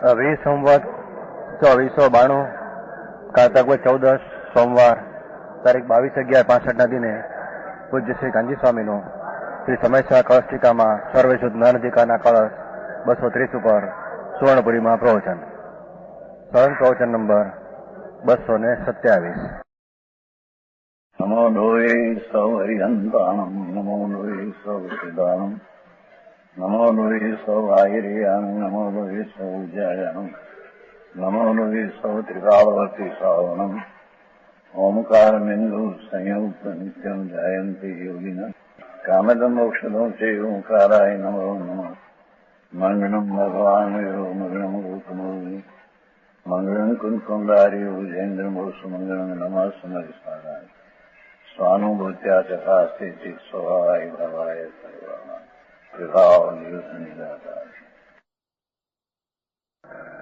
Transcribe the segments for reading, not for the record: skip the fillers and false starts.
20 સંવત 2492 કારતક 14 સોમવાર તારીખ 22/11/65 દિને પૂજ્ય શ્રી કાંજી સ્વામીનું શ્રી સમયસા કળશ ટીકામાં સર્વે શુદ્ધ નર કળશ 230 ઉપર સુવર્ણપુરીમાં પ્રવચન. સળંગ પ્રવચન નંબર 227. નમો લોહે સૌ હરિહંતાણમ, નમો લોહે સૌ સિદ્ધાણમ, નમો લોહે સૌ આયર્યામ, નમો લોહે સૌ જયામ, નમો લોહે સૌ ત્રિકાળવતી શ્રાવણમ, ઓમકાર બિંદુ સંયુક્ત નિત્યમ જાયંતી યોગિના કામદમ મોક્ષદો છે ઓંકારાય નમો નમઃ. મંગળમ ભગવાન મંગળમ ગૌતમોની મંગળમ કુંકુંડાર્યો જૈન્દ્રમોષ મંગળમ નમઃ સમરિસ્મરાય સ્વાનુભૂત્યા ચકાસ્તે ચિત સ્વભાવાય ભવાય સર્વમાં વિભાવ નિયુત નિરાકાર.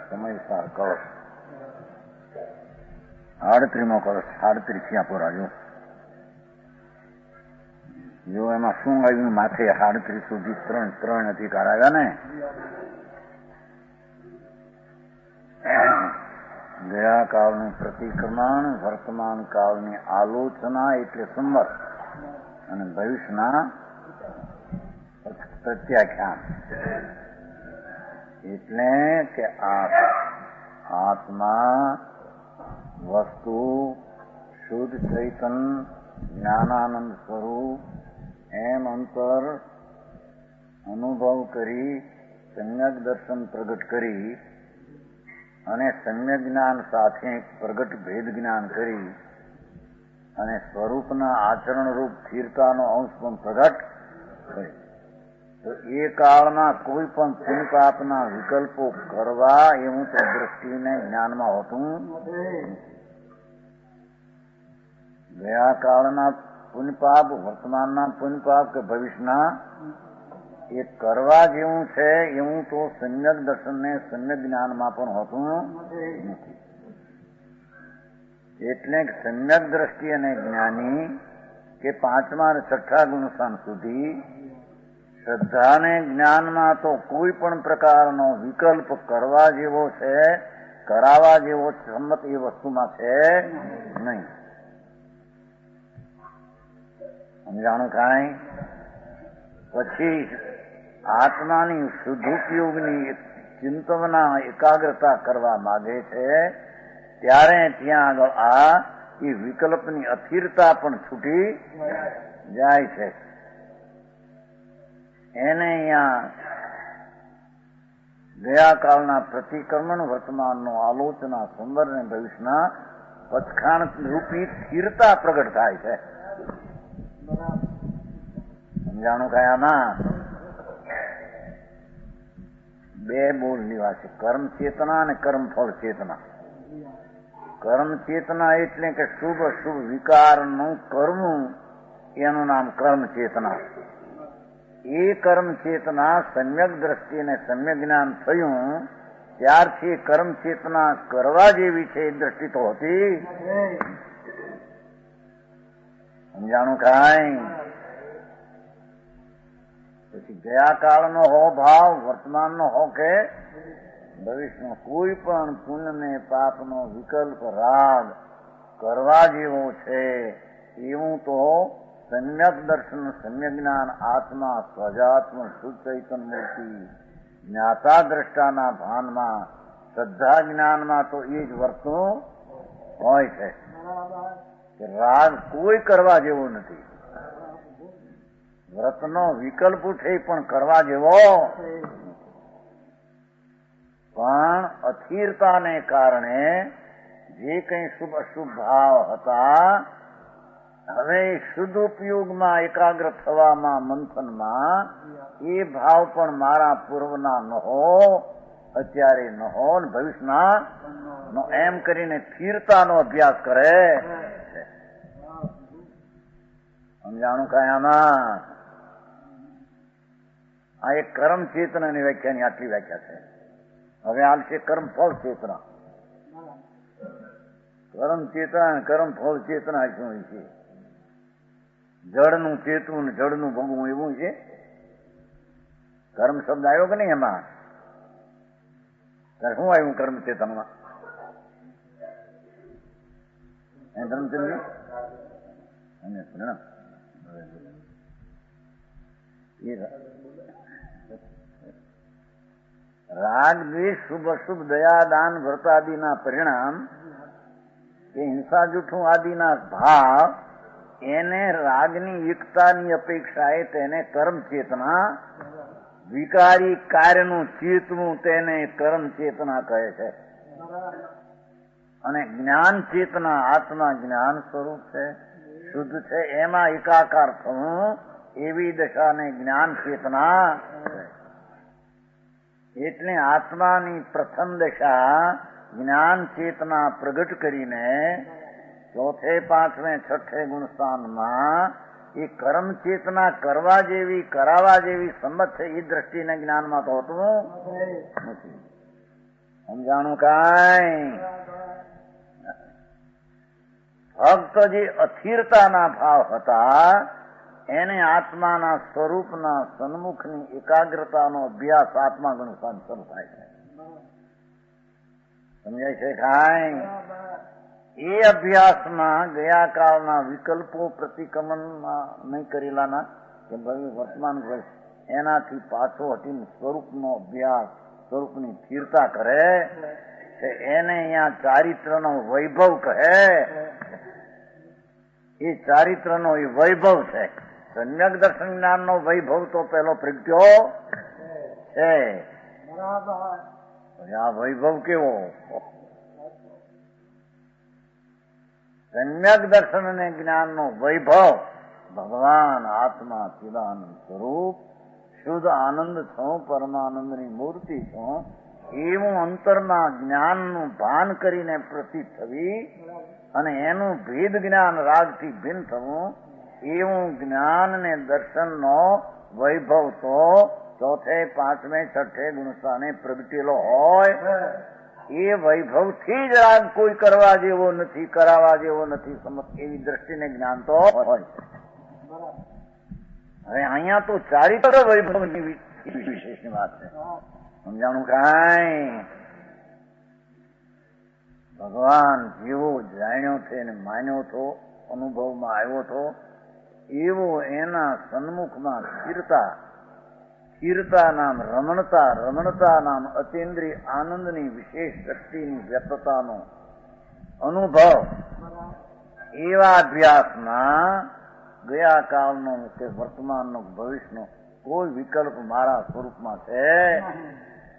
સમયસર કળશ 38મો કળશ 38 પુરા. જો એમાં શું આવ્યું, માથે 38 સુધી ત્રણ અધિકાર આવ્યા ને. ગયા કાળનું પ્રતિક્રમણ, વર્તમાન કાળની આલોચના એટલે સંવત, અને ભવિષ્યના પ્રત્યાખ્યાન. એટલે કે આત્મા વસ્તુ શુદ્ધ ચૈતન જ્ઞાનાનંદ સ્વરૂપ એમ અંતર અનુભવ કરી સમ્યક દર્શન પ્રગટ કરી અને સમ્યક જ્ઞાન સાથે પ્રગટ ભેદ જ્ઞાન કરી અને સ્વરૂપના આચરણરૂપ સ્થિરતાનો અંશ પણ પ્રગટ કરી. તો એ કાળમાં કોઈ પણ પુણ્યપાપના વિકલ્પો કરવા એવું તો દ્રષ્ટિને જ્ઞાનમાં હોતું નથી. ગયા કાળના પુણ્યપાપ, વર્તમાનના પુણ્યપાપ કે ભવિષ્યના એ કરવા જેવું છે એવું તો સમ્યક દર્શનને સમ્યક જ્ઞાનમાં પણ હોતું નથી. એટલે સમ્યક દ્રષ્ટિ અને જ્ઞાની કે 5મા અને 6ઠા ગુણસ્થાન સુધી શ્રદ્ધાને જ્ઞાનમાં તો કોઈ પણ પ્રકારનો વિકલ્પ કરવા જેવો છે, કરાવવા જેવો સંમત એ વસ્તુમાં છે નહીં. સમજાણું કાંઈ? પછી આત્માની શુદ્ધોપયોગની ચિંતવના એકાગ્રતા કરવા માંગે છે ત્યારે ત્યાં આગળ આ એ વિકલ્પની અસ્થિરતા પણ છૂટી જાય છે. એને અહીંયા ગયા કાળના પ્રતિક્રમણ, વર્તમાનનો આલોચના, સંવર અને ભવિષ્યના પચખાણ રૂપી સ્થિરતા પ્રગટ થાય છે. સમજાણું કયામાં 2 બોલ લેવા છે, કર્મ ચેતના અને કર્મફળ ચેતના. કર્મ ચેતના એટલે કે શુભ અશુભ વિકારનું કરવું, એનું નામ કર્મ ચેતના. એ કર્મ ચેતના સમ્યક દ્રષ્ટિ અને સમ્યક જ્ઞાન થયું ત્યારથી કર્મ ચેતના કરવા જેવી છે એ દ્રષ્ટિ તો હતી. સમજાણું કાંઈ? પછી ગયા કાળનો હો ભાવ, વર્તમાનનો હો કે ભવિષ્યનો કોઈ પણ પુણ્ય પાપનો વિકલ્પ રાગ કરવા જેવો છે એવું તો સમ્યક દર્શન, સમ્યક જ્ઞાન, આત્મા સ્વજાત્મ શુદ્ધ ચૈતન મૂર્તિ જ્ઞાતા દ્રષ્ટાના ભાનમાં શ્રદ્ધા જ્ઞાનમાં તો એ જ વર્તવું હોય છે. રાગ કોઈ કરવા જેવો નથી. વ્રતનો વિકલ્પ ઉઠે પણ કરવા જેવો, પણ અસ્થિરતાને કારણે જે કંઈ શુભ અશુભ ભાવ હતા હવે શુદ્ધ ઉપયોગમાં એકાગ્ર થવામાં, મંથનમાં એ ભાવ પણ મારા પૂર્વના ન હો, અત્યારે ન હો, ભવિષ્યના નો એમ કરીને સ્થિરતાનો અભ્યાસ કરે. સમજાણું કયામાં? આ એક કર્મ ચેતનાની વ્યાખ્યાની આટલી વ્યાખ્યા છે. હવે હાલશે કર્મ ફળ ચેતના. કર્મ ચેતના અને કર્મ ફળ ચેતના શું છે? જળનું ચેતવું ને જળનું ભોગવું એવું છે. કર્મ શબ્દ આવ્યો કે નહીં એમાં? ત્યારે શું આવ્યું કર્મ ચેતનમાં? ધર્મચંદ્ર અને રાગ દ્વેષ શુભ અશુભ દયા દાન વ્રત આદિના પરિણામ કે હિંસા જૂઠું આદિના ભાવ એને રાગની એકતાની અપેક્ષાએ તેને કર્મ ચેતના, વિકારી કાર્યનું ચેતવું તેને કર્મ ચેતના કહે છે. અને જ્ઞાન ચેતના આત્મા જ્ઞાન સ્વરૂપ છે, શુદ્ધ છે, એમાં એકાકાર થવું એવી દશાને જ્ઞાન ચેતના. એટલે આત્માની પ્રથમ દશા જ્ઞાન ચેતના પ્રગટ કરીને ચોથે પાંચમે છઠ્ઠે ગુણસ્થાનમાં એ કર્મ ચેતના કરવા જેવી કરાવવા જેવી સંમત છે એ દ્રષ્ટિને જ્ઞાનમાં તો હોતું નથી. સમજાણું કાંઈ? ફક્ત જે અસ્થિરતાના ભાવ હતા એને આત્માના સ્વરૂપના સન્મુખની એકાગ્રતાનો અભ્યાસ આત્મા ગુણસ્થાન શરૂ થાય છે. સમજાય છે કાંઈ? એ અભ્યાસમાં ગયા કાળના વિકલ્પો પ્રતિક્રમણમાં નહીં કરેલાના કે વર્તમાન એનાથી પાછો હટીને સ્વરૂપનો અભ્યાસ, સ્વરૂપની સ્થિરતા કરે છે, એને અહીંયા ચારિત્રનો વૈભવ કહે. એ ચારિત્રનો એ વૈભવ છે. સમ્યક દર્શન જ્ઞાનનો વૈભવ તો પેલો પ્રગટ્યો છે. આ વૈભવ કેવો? સમ્યક દર્શન અને જ્ઞાનનો વૈભવ ભગવાન આત્મા ચિદાનંદ સ્વરૂપ શુદ્ધ આનંદ છું, પરમાનંદની મૂર્તિ છું એવું અંતરના જ્ઞાનનું ભાન કરીને પ્રતીત થવી અને એનું ભેદ જ્ઞાન રાગથી ભિન્ન થવું એવું જ્ઞાન ને દર્શનનો વૈભવ તો ચોથે પાંચમે છઠ્ઠે ગુણસ્થાને પ્રગટેલો હોય. એ વૈભવથી જ રાગ કોઈ કરવા જેવો નથી, કરાવવા જેવો નથી, એવી દ્રષ્ટિને જ્ઞાન તો હોય. હવે અહીંયા તો ચારિત્ર વૈભવની વિશેષની વાત છે. સમજાણું કાંઈ? ભગવાન જેવો જાણ્યો છે ને માન્યો હતો, અનુભવમાં આવ્યો હતો, એવો એના સન્મુખમાં સ્થિરતા, સ્થિરતા નામ રમણતા, રમણતા નામ અતિન્દ્રિય આનંદની વિશેષ શક્તિની વ્યક્તતાનો અનુભવ. એવા અભ્યાસમાં ગયા કાળનો કે વર્તમાનનો ભવિષ્યનો કોઈ વિકલ્પ મારા સ્વરૂપમાં છે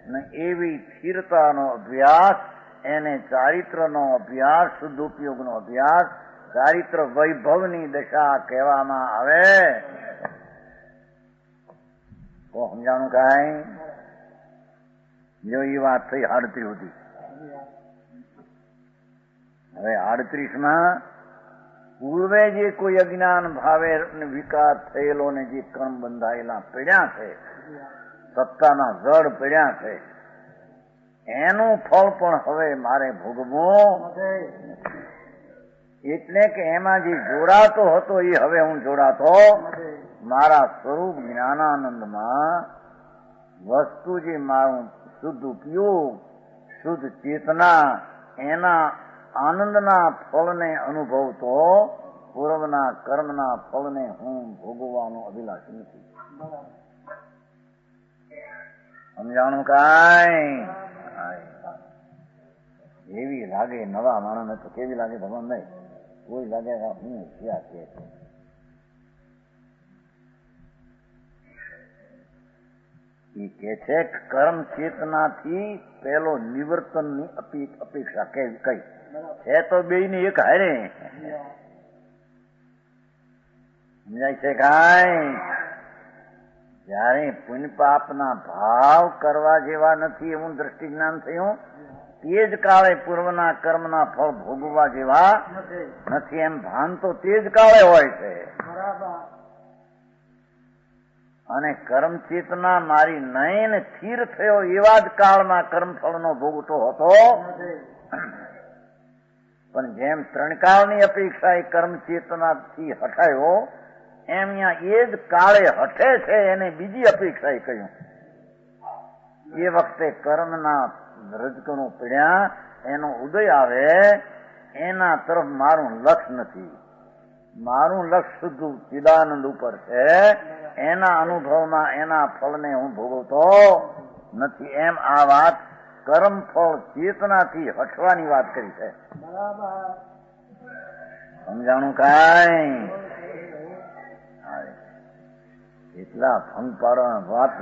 ને એવી સ્થિરતાનો અભ્યાસ, એને ચારિત્રનો અભ્યાસ, શુદ્ધ ઉપયોગનો અભ્યાસ, ચારિત્ર વૈભવની દશા કહેવામાં આવે. તો સમજાણું કાંઈ? જો એ વાત થઈ 38 સુધી. હવે 38માં પૂર્વે જે કોઈ અજ્ઞાન ભાવે વિકાર થયેલો ને જે કર્મ બંધાયેલા પડ્યા છે, સત્તાના જડ પડ્યા છે, એનું ફળ પણ હવે મારે ભોગવવું. એટલે કે એમાં જે જોડાતો હતો એ હવે હું જોડાતો મારા સ્વરૂપ જ્ઞાનાનંદમાં વસ્તુ જે મારું શુદ્ધ ઉપયોગ, શુદ્ધ ચેતના, એના આનંદના ફળને અનુભવતો પૂર્વના કર્મના ફળને હું ભોગવવાનો અભિલાષી નથી. સમજાણું કાંઈ? એવી લાગે નવા માણસને તો કેવી લાગે ભગવાન? નહીં, કોઈ લાગે હું હોશિયાર છે. એ કે છે કર્મ ચેતનાથી પેલો નિવર્તનની અપેક્ષા કઈ છે તો બેયની એક હારે. સમજાય છે કાંઈ? જયારે પુણ્ય પાપના ભાવ કરવા જેવા નથી એવું દ્રષ્ટિ જ્ઞાન થયું, તે જ કાળે પૂર્વના કર્મના ફળ ભોગવવા જેવા નથી એમ ભાન તો તે જ કાળે હોય છે. અને કર્મ ચેતના મારી નયન સ્થિર થયો એવા જ કાળમાં કર્મફળનો ભોગતો હતો. પણ જેમ ત્રણ કાળની અપેક્ષા એ કર્મ ચેતનાથી હટાયો એમ અહીંયા એ જ કાળે હટે છે એને બીજી અપેક્ષાએ કહ્યું. એ વખતે કર્મના રજકણો પીડ્યા એનો ઉદય આવે એના તરફ મારું લક્ષ નથી. મારું લક્ષ શુદ્ધ ચિદાનંદ ઉપર છે. એના અનુભવમાં એના ફળને હું ભોગવતો નથી. એમ આ વાત કર્મ ફળ ચેતનાથી હટવાની વાત કરી છે. સમજાણું કાંઈ? એટલા ભંગ પાડવા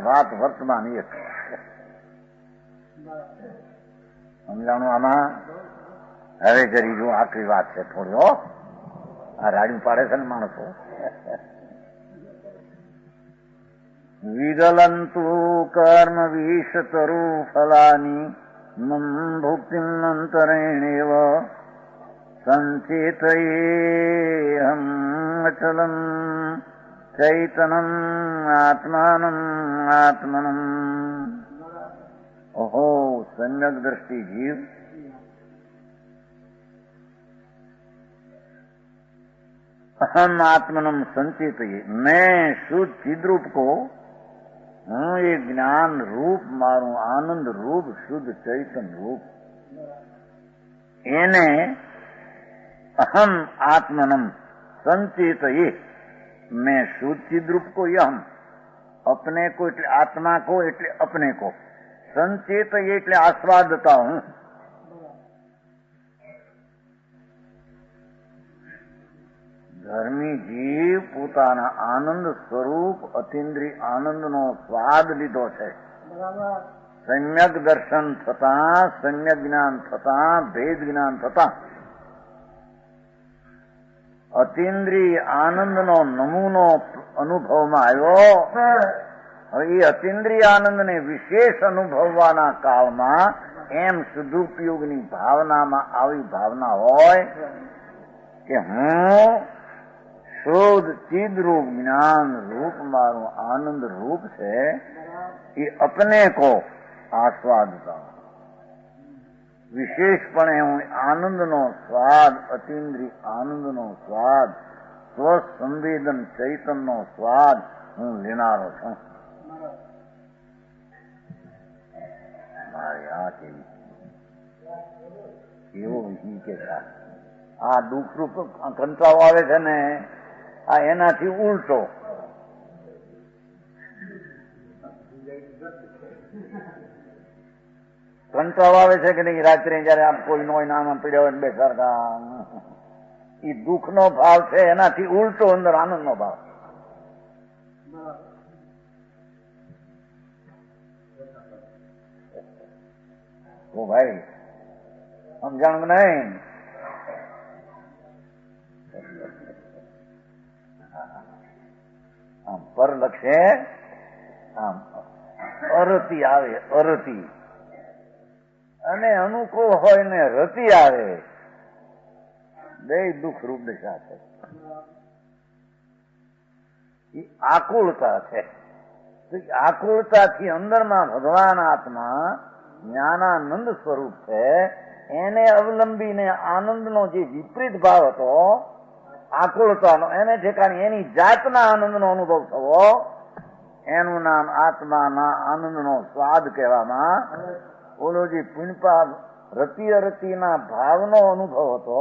વાત વર્તમાન એક સમજાણું. આમાં હવે જરી જો આખરી વાત છે થોડી. આ રાડ્યું પાડે છે ને માણસો. વિગલંતુ કર્મ વિષતરુ ફલાની મમ ભુક્તિમ અંતરેણેવ સંચેતયેહમ અચલમ ચૈતનમ આત્માનમ આત્મનમ. ઓહો, સમ્યક દ્રષ્ટિ જીવ अहम आत्मनम संचित, मैं शुद्ध चिद्रूप को हूं. ये ज्ञान रूप मारू आनंद रूप शुद्ध चैतन रूप एने अहम आत्मनम संचित, ये मैं शुद्ध चिद्रूप को यह अपने को એટલે આત્મા को એટલે अपने को संचित ये એટલે आस्वादता हूं. ધર્મી જીવ પોતાના આનંદ સ્વરૂપ અતિન્દ્રિય આનંદનો સ્વાદ લીધો છે. સમ્યક દર્શન થતા, સમ્યક જ્ઞાન થતા, ભેદ જ્ઞાન થતા અતિન્દ્રિય આનંદનો નમૂનો અનુભવમાં આવ્યો. હવે એ અતિન્દ્રિય આનંદને વિશેષ અનુભવવાના કાળમાં એમ શુદ્ધોપયોગની ભાવનામાં આવી ભાવના હોય કે હું શુદ્ધ ચિદ रूप ज्ञान रूप मारू आनंद रूप से ये अपने को आस्वादता हूं. विशेषपणे हूं आनंद नो स्वाद, अतीन्द्रिय आनंद नो स्वाद, स्वसंवेदन चैतन नो स्वाद हूं लेनारो छूं. मारी आ केवो विषय के साथ આ દુઃખરૂપ કંટાળો આવે છે ને, આ એનાથી ઉલટો. કંટાળો આવે છે કે નહીં, રાત્રે જયારે આમ કોઈ નો નાના પીડ્યા હોય બેસાડતા, એ દુઃખનો ભાવ છે. એનાથી ઉલટો અંદર આનંદનો ભાવ. ઓ ભાઈ સમજાણું નહીં? આમ પર લક્ષે આમ અરતિ આવે, અરતિ, અને અનુકૂળ હોય ને રતિ આવે, બે દુઃખ રૂપ દશા છે. એ આકુળતા છે. આકુળતાથી અંદરમાં ભગવાન આત્મા જ્ઞાનાનંદ સ્વરૂપ છે. એને અવલંબીને આનંદનો જે વિપરીત ભાવ હતો આકુળતાનો, એને ઠેકાણે એની જાતના આનંદનો અનુભવ થવો, એનું નામ આત્માના આનંદનો સ્વાદ કહેવામાં. ઓલો જે પુણ્યપાપ રતિ અરતિના ભાવનો અનુભવ હતો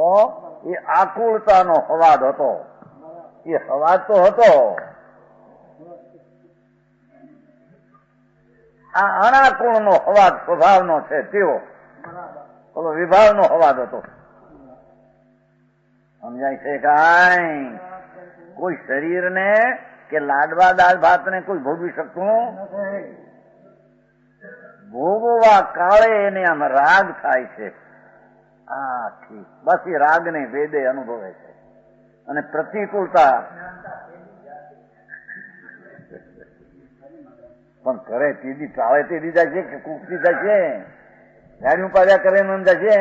એ આકુળતાનો હવાદ હતો. એ હવાદ તો હતો, આ અનાકુળનો હવાદ સ્વભાવનો છે તેવો ઓલો વિભાવનો હવાદ હતો. સમજાય છે કાંઈ? કોઈ શરીરને કે લાડવા દાળ ભાતને કોઈ ભોગવી શકતું ભોગવવા કાળે એને આમ રાગ થાય છે. આ ઠીક, બસ એ રાગને વેદે અનુભવે છે. અને પ્રતિકૂળતા પણ કરે તીધી ચાળે તેડી જાય છે કે કૂકતી જાય છે, ગાડીનું પાડ્યા કરે એમ જાય છે.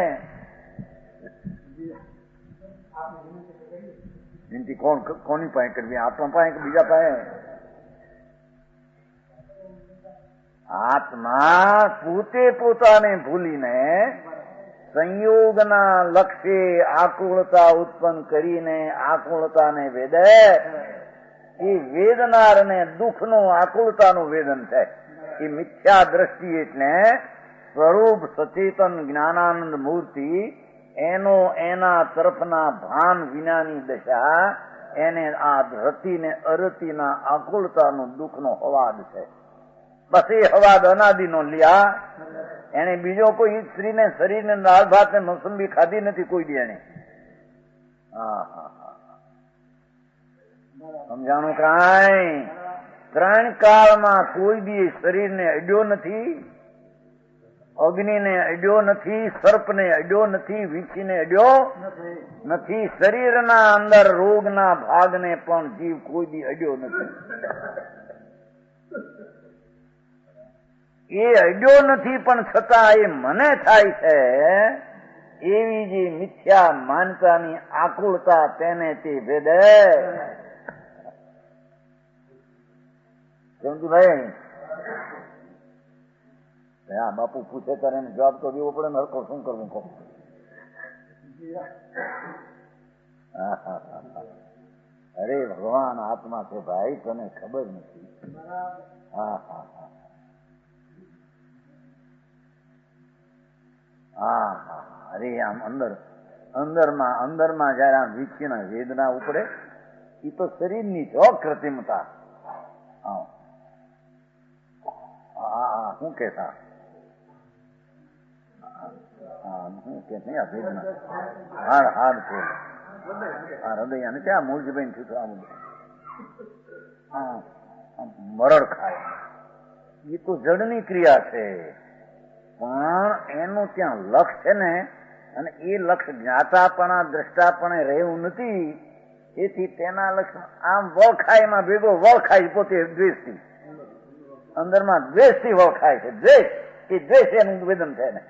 વિનંતી કોની પાસે કરવી? આત્મા પાસે કે બીજા પાસે? આત્મા પોતે પોતાને ભૂલીને સંયોગના લક્ષ્ય આકુળતા ઉત્પન્ન કરીને આકુળતાને વેદે. એ વેદનારને દુઃખનું આકુળતાનું વેદન છે. એ મિથ્યા દ્રષ્ટિ એટલે સ્વરૂપ સચેતન જ્ઞાનાનંદ મૂર્તિ એના તરફના ભાન વિનાની દશા એને આ રતિ ને અરતિના આકુળતાનો દુઃખનો હવાદ છે. બસ એ હવાદ અનાદિનો લ્યા. એને બીજો કોઈ સ્ત્રીને શરીરને દાળ ભાત ને મોસંબી ખાધી નથી કોઈ દી એને. સમજાણું કાંઈ? ત્રણ કાળમાં કોઈ દી શરીરને અડ્યો નથી, અગ્નિને અડ્યો નથી, સર્પને અડ્યો નથી, વીંછીને અડ્યો નથી. શરીરના અંદર રોગના ભાગને પણ જીવ કોઈ દી અડ્યો નથી. એ અડ્યો નથી પણ છતાં એ મને થાય છે એવી જે મિથ્યા માનતાની આકુળતા તેને તે ભેદે. ભાઈ હા, બાપુ પૂછે ત્યારે એને જવાબ તો દેવો પડે ને. હરકો શું કરવું કહો? અરે ભગવાન આત્મા છે ભાઈ, તને ખબર નથી. હા હા હા હા હા. અરે આમ અંદરમાં જયારે આમ વીછીના વેદના ઉપડે એ તો શરીરની જો કૃત્રિમતા. શું કે શું કે નહીં આ વેદના હાડ છે આ હૃદય ને ક્યાં મૂળજીભાઈ થયું આ મરડ ખાય એ તો જડની ક્રિયા છે. પણ એનું ત્યાં લક્ષ છે ને, અને એ લક્ષ જ્ઞાતાપણા દ્રષ્ટાપણે રહેવું નથી. તેથી તેના લક્ષ આમ વળખાય એમાં ભેગો વળખાય પોતે દ્વેષથી. અંદરમાં દ્વેષથી વળખાય છે. દ્વેષ એ દ્વેષ એનું નિવેદન છે ને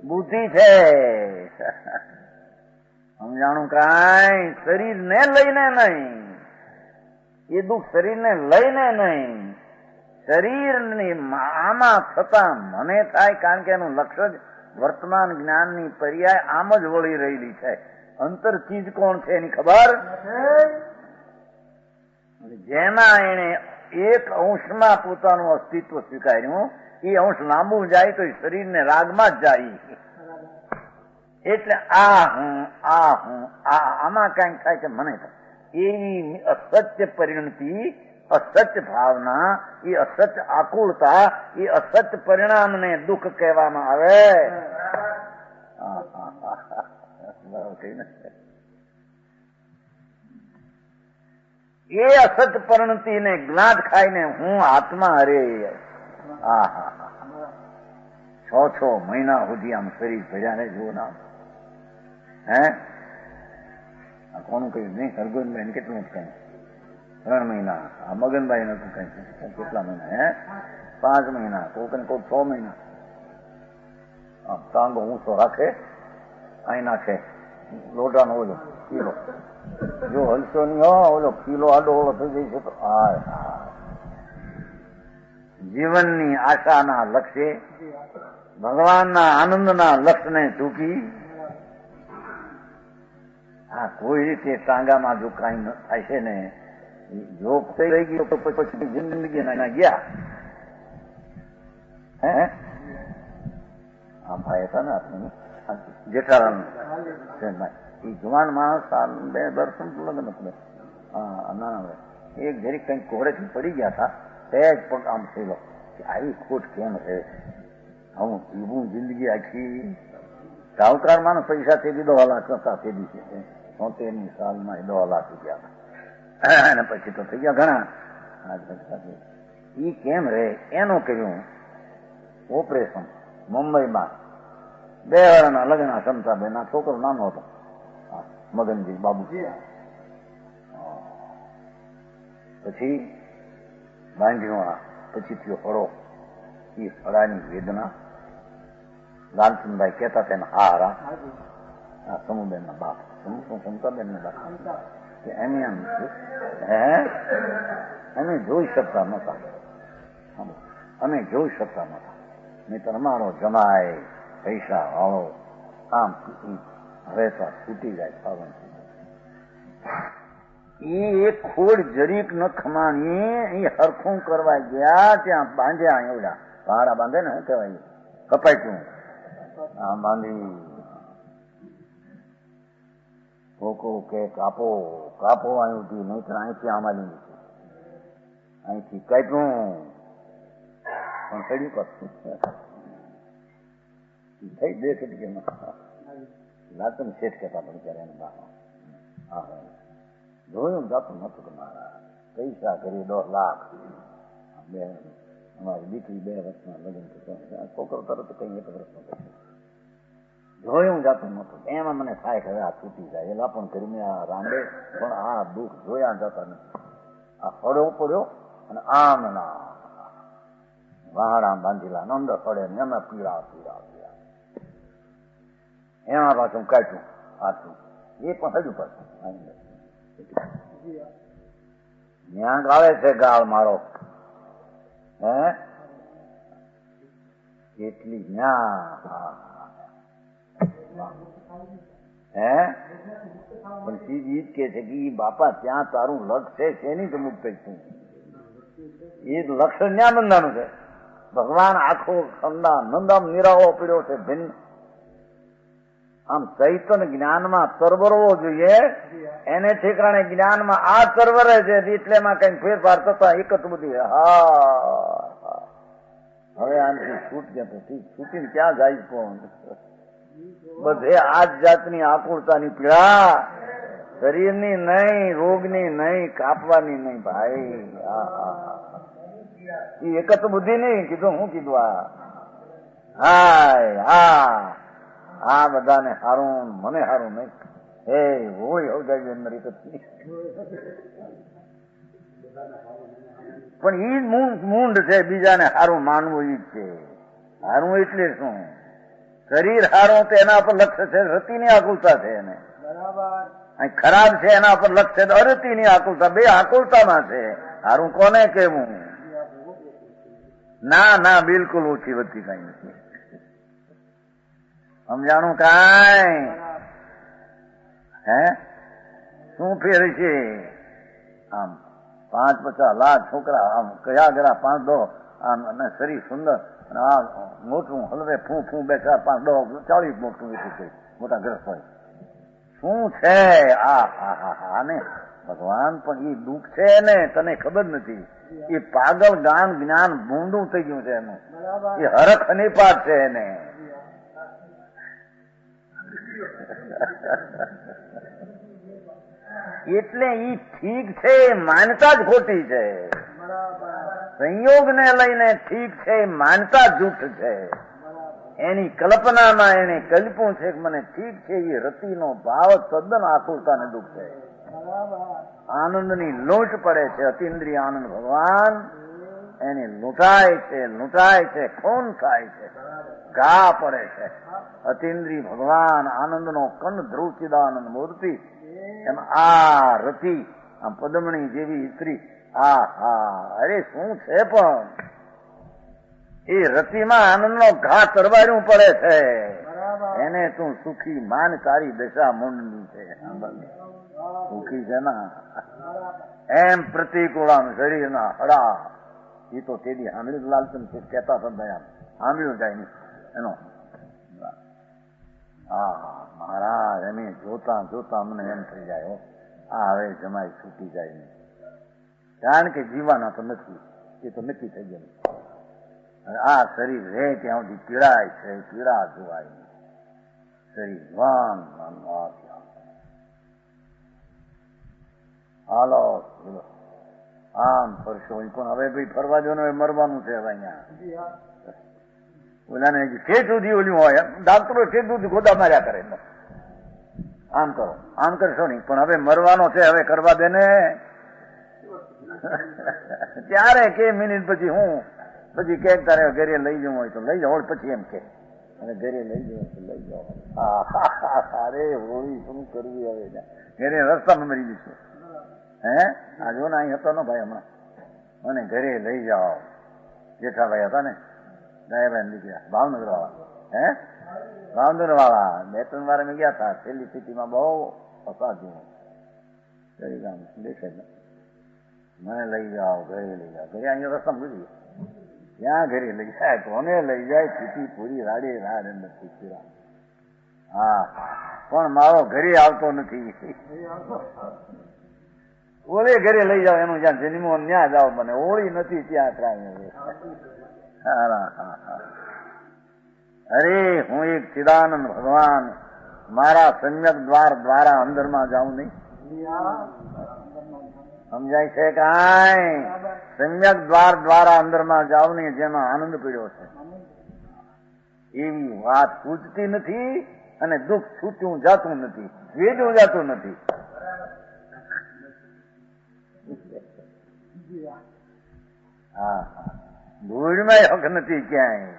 બુદ્ધિ છે. સમજાણું કાંઈ? શરીરને લઈને નહીં, એ દુઃખ શરીરને લઈને નહીં, શરીરની આમાં થતા મને થાય. કારણ કે એનું લક્ષ્ય જ વર્તમાન જ્ઞાનની પર્યાય આમ જ વળી રહેલી છે. અંતર ચીજ કોણ છે એની ખબર? જેમાં એને એક અંશમાં પોતાનું અસ્તિત્વ સ્વીકાર્યું, એ અંશ લાંબુ જાય તો એ શરીરને રાગમાં જ જાય. એટલે આમાં કઈક થાય છે મને એવી અસત્ય પરિણતિ, અસત્ય ભાવના, એ અસત્ય આકુળતા, એ અસત્ય પરિણામને દુઃખ કહેવામાં આવે. એ અસત્ય પરિણતિને જ્ઞાત ખાઈને હું આત્મા હરે. છ મહિના સુધી આમ શરીર ભર્યા ને જુઓ ના. હે કોનું કહ્યું નહીં? સરગોનભાઈ કેટલું કઈ 3 મહિના. આ મગનભાઈ નતું કઈ કેટલા મહિના? હે 5 મહિના. કોઈક 6 મહિના. ટાંગો ઊંચો રાખે અહીં નાખે લોટાનો ઓલો કિલો. જો હલતો નહીં હો ઓલો કિલો આડો ઓલો થઈ જાય છે તો જીવનની આશાના લક્ષ્ય, ભગવાનના આનંદના લક્ષ્યને ચૂકી કોઈ રીતે ટાંગામાં જો કઈ થાય છે ને, જો થઈ ગઈ તો પછી જિંદગી ના ગયા. હે આ ભાઈ હતા ને આપણે જેઠાલાલ એ જુવાન માણસ દર્શન લગ્ન આપણે ના એક જરીક કઈક કોહરેથી પડી ગયા હતા. સહેજ પગ આમ થયેલો કે આવી ખોટ કેમ રહે? હું જીવું જિંદગી આખી સાહુકાર માણસ પૈસા તે દી 2 લાખ હતા. તે દિવસે 70ની સાલમાં 2 લાખ રૂપિયા અને પછી તો થઈ ગયા ઘણા. એ કેમ રહે એનું કર્યું ઓપરેશન મુંબઈમાં. 2 વર્ષના લગ્ન સમતાબેન. આ છોકરો નાનો હતો મગનજી બાબુજી. પછી બાંધીવાળા, પછી થયો હળો. એ હળાની વેદના લાલચંદભાઈ કહેતા તેને હારા આ સમુબેન ના બાપ સમતાબેન ના બાપ કે એમ અમે જોઈ શકતા નતા. અમે જોઈ શકતા નતા. નહીં તો અમારો જમાય પૈસા વાળો આમ હવે તો છૂટી જાય પાવન. એ એક ખોડ જરીક ન ખમાણી એ હરખું કરવા ગયા ત્યાં બાંધ્યા એવડા પહાડા બાંધે ને શું કહેવાય કપાયું આ બાંધી ભોકો કે કાપો કાપો અહીંથી નહીં તો અહીંથી આમાં લીધું અહીંથી કાપ્યું પણ ચડ્યું કરતું થઈ બે કટકીમાં લાતમ શેઠ કહેતા પણ ત્યારે એને બા જોયું જાતું નતું કે મારા પૈસા કરી 10 લાખ બે અમારી દીકરી 2 વર્ષના લગ્ન થતા છોકરો તરત કઈ 1 વર્ષનો થશે જોયું જાતું નતું એમાં મને થાય કે હવે આ છૂટી જાય એલા પણ કરીને આ રાંડે પણ આ દુઃખ જોયા જતા નથી આ ફળો પડ્યો અને આમ ના વાહડા બાંધીલા નંદ ફળે ને એમાં પીળા પીળા પીળા એમાં પાછું કાઢ્યું હાથું એ પણ હજુ પાછું ત્યાં ગાળે છે ગાળ મારો હે એટલી ન્યા હે પણ ચીજ ઈ જ કે છે કે બાપા ત્યાં તારું લક્ષ છે શેની તો મુક્ત છું એ લક્ષણ ન્યા બંધાનું છે ભગવાન આખો ખંડા નંદામ નિરાવો પીડ્યો છે ભિન્ન આમ ચૈતન જ્ઞાનમાં તરવરવો જોઈએ એને ઠેકાણે જ્ઞાનમાં આ તરવરે છે એટલે એમાં કઈ ફેરફાર થતા એક જ બધી હા હવે આનાથી છૂટ ગયા તો ઠીક છૂટીને ક્યાં જાય પણ બધે આ જ જાતની આકુળતાની પીડા શરીરની નહીં રોગની નહીં કાપવાની નહીં ભાઈ એ એક જ બુદ્ધિ નહીં કીધું હું કીધું હાય આ બધાને હારું મને હારું નહીં હે હોય હવજાવી મારી કચ્છી પણ ઈ મૂંડ છે બીજાને હારું માનવું ઈ જ છે હારું એટલે શું શરીર હારું તો એના પર લક્ષ્ય છે રતિની આકુલતા છે એને ખરાબ છે એના પર લક્ષ્ય છે અરતિની આકુલતા બે આકુલતામાં છે હારું કોને કેવું ના બિલકુલ ઓછી વધતી કઈ નથી સમજાણું કાંઈ હે શું ફેર છે આમ 5-50 લાખ છોકરા આમ કયા ગરા 5-10 આમ અને શરીર સુંદર અને આ મોટું હલવે ફૂ 2-4-5-10 40 મોટું મોટા ગ્રસ્ત હોય શું છે આને ભગવાન પણ એ દુઃખ છે ને તને ખબર નથી એ પાગલ જ્ઞાન ભૂંડું થઈ ગયું છે એનું એ હરખ અનિપાત છે એને એટલે ઈ ઠીક છે માનતા જ ખોટી છે સંયોગ ને લઈને ઠીક છે માનતા જૂઠ છે એની કલ્પનામાં એને કલ્પ્યું છે કે મને ઠીક છે એ રતિનો ભાવ તદ્દન આકુલતા ને દુઃખ છે આનંદની લૂંટ પડે છે અતિન્દ્રિય આનંદ ભગવાન એને લૂંટાય છે ખૂન થાય છે ઘા પડે છે અતિન્દ્રિય ભગવાન આનંદનો કંદ ધ્રુવ ચિદાનંદ મૂર્તિ એમ આ રતિ આમ પદમણી જેવી સ્ત્રી અરે શું છે પણ એ રતિમાં આનંદનો ઘા તરવાર્યું પડે છે એને તું સુખી માન તારી દશા મુંડની છે સુખી છે ના એમ પ્રતિકૂળામ શરીરના હડા એ તો તેની સાંભળ્યું લાલચંદ કહેતા હતા દયા સાંભળ્યું જાય નહીં એનો મહારાજ એને જોતા મને એમ થઈ જાય હવે જમાઈ છૂટી જાય નહીં કારણ કે જીવાના તો નથી એ તો નક્કી થઈ ગયું આ શરીર રહે ત્યાં સુધી પીડાય છે પીડા જોવાય નહીં શરીર હાલો આમ ફરશો પણ હવે ભાઈ ફરવા જવાનું મરવાનું છે હવે અહીંયા ઓલાને ઠેઠ સુધી ઓલ્યું હોય ડાક્ટરો ઠેઠ સુધી ગોદા માર્યા કરે આમ કરો આમ કરશો નહીં પણ હવે મરવાનો છે હવે કરવા દે ને ત્યારે કે મિનિટ પછી હું પછી કે તારે ઘરે લઈ જવું હોય તો લઈ જાઓ પછી એમ કે અને ઘરે લઈ જવું તો લઈ જાઓ અરે હોળી શું કરવી હવે ઘરે રસ્તામાં મરી જઈશું હે આ જો ને અહીં હતો ને ભાઈ હમણાં અને ઘરે લઈ જાઓ જેઠાભાઈ હતા ને દયાભાઈ દીકરા ભાવનગર વાળા હે ભાવનગર વાળા 2-3 વાર અમે ગયા હતા છેલ્લી સ્થિતિમાં બહુ અસાધ્યું દેખાય મને લઈ જાઓ ઘરે લઈ જાઓ ઘરે અહીંયા રસ્તામાં ગુજરી ક્યાં ઘરે લઈ જાય, કોને લઈ જાય? ચીટી પૂરી રાડે રાડ નથી પૂરા. હા, પણ મારો ઘરે આવતો નથી. ઓલે ઘરે લઈ જાઓ, એનું જ્યાં જન્મો ત્યાં જાઓ, મને ઓળી નથી ત્યાં કાંઈ. અરે હું એક ચિદાનંદ ભગવાન મારા સમ્યક દ્વાર દ્વારા અંદરમાં જાઉં નહીં. સમજાય છે કાંઈ? સમ્યક દ્વાર દ્વારા અંદરમાં જાવ ને જેમાં આનંદ પીડ્યો છે એવી વાત પૂછતી નથી, અને દુઃખ છૂટ્યું જાતું નથી, વેજું જાતું નથી. હા, ધૂળમાં હક નથી ક્યાંય.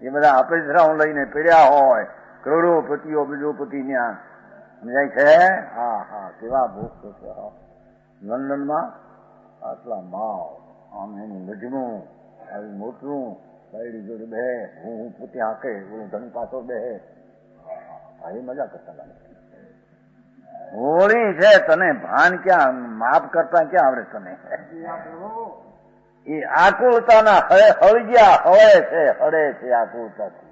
એ બધા અપેક્ષાઓ લઈને પીડ્યા હોય, કરોડોપતિઓ બીજોપતિ ત્યાં. સમજાય છે? હા હા, કેવા ભૂખ છે. લંડનમાં આટલા માવ, આમ એનું લજનું આવી મોટું, બાયડી જોડે બે, હું પોતે હાકે, હું ધન પાછો બે. ભાઈ મજા કરતા લાગે. હોળી છે, તને ભાન ક્યાં, માફ કરતા ક્યાં આવડે તને? એ આકુળતાના હળગ્યા હળે છે, હળે છે આકુળતાથી.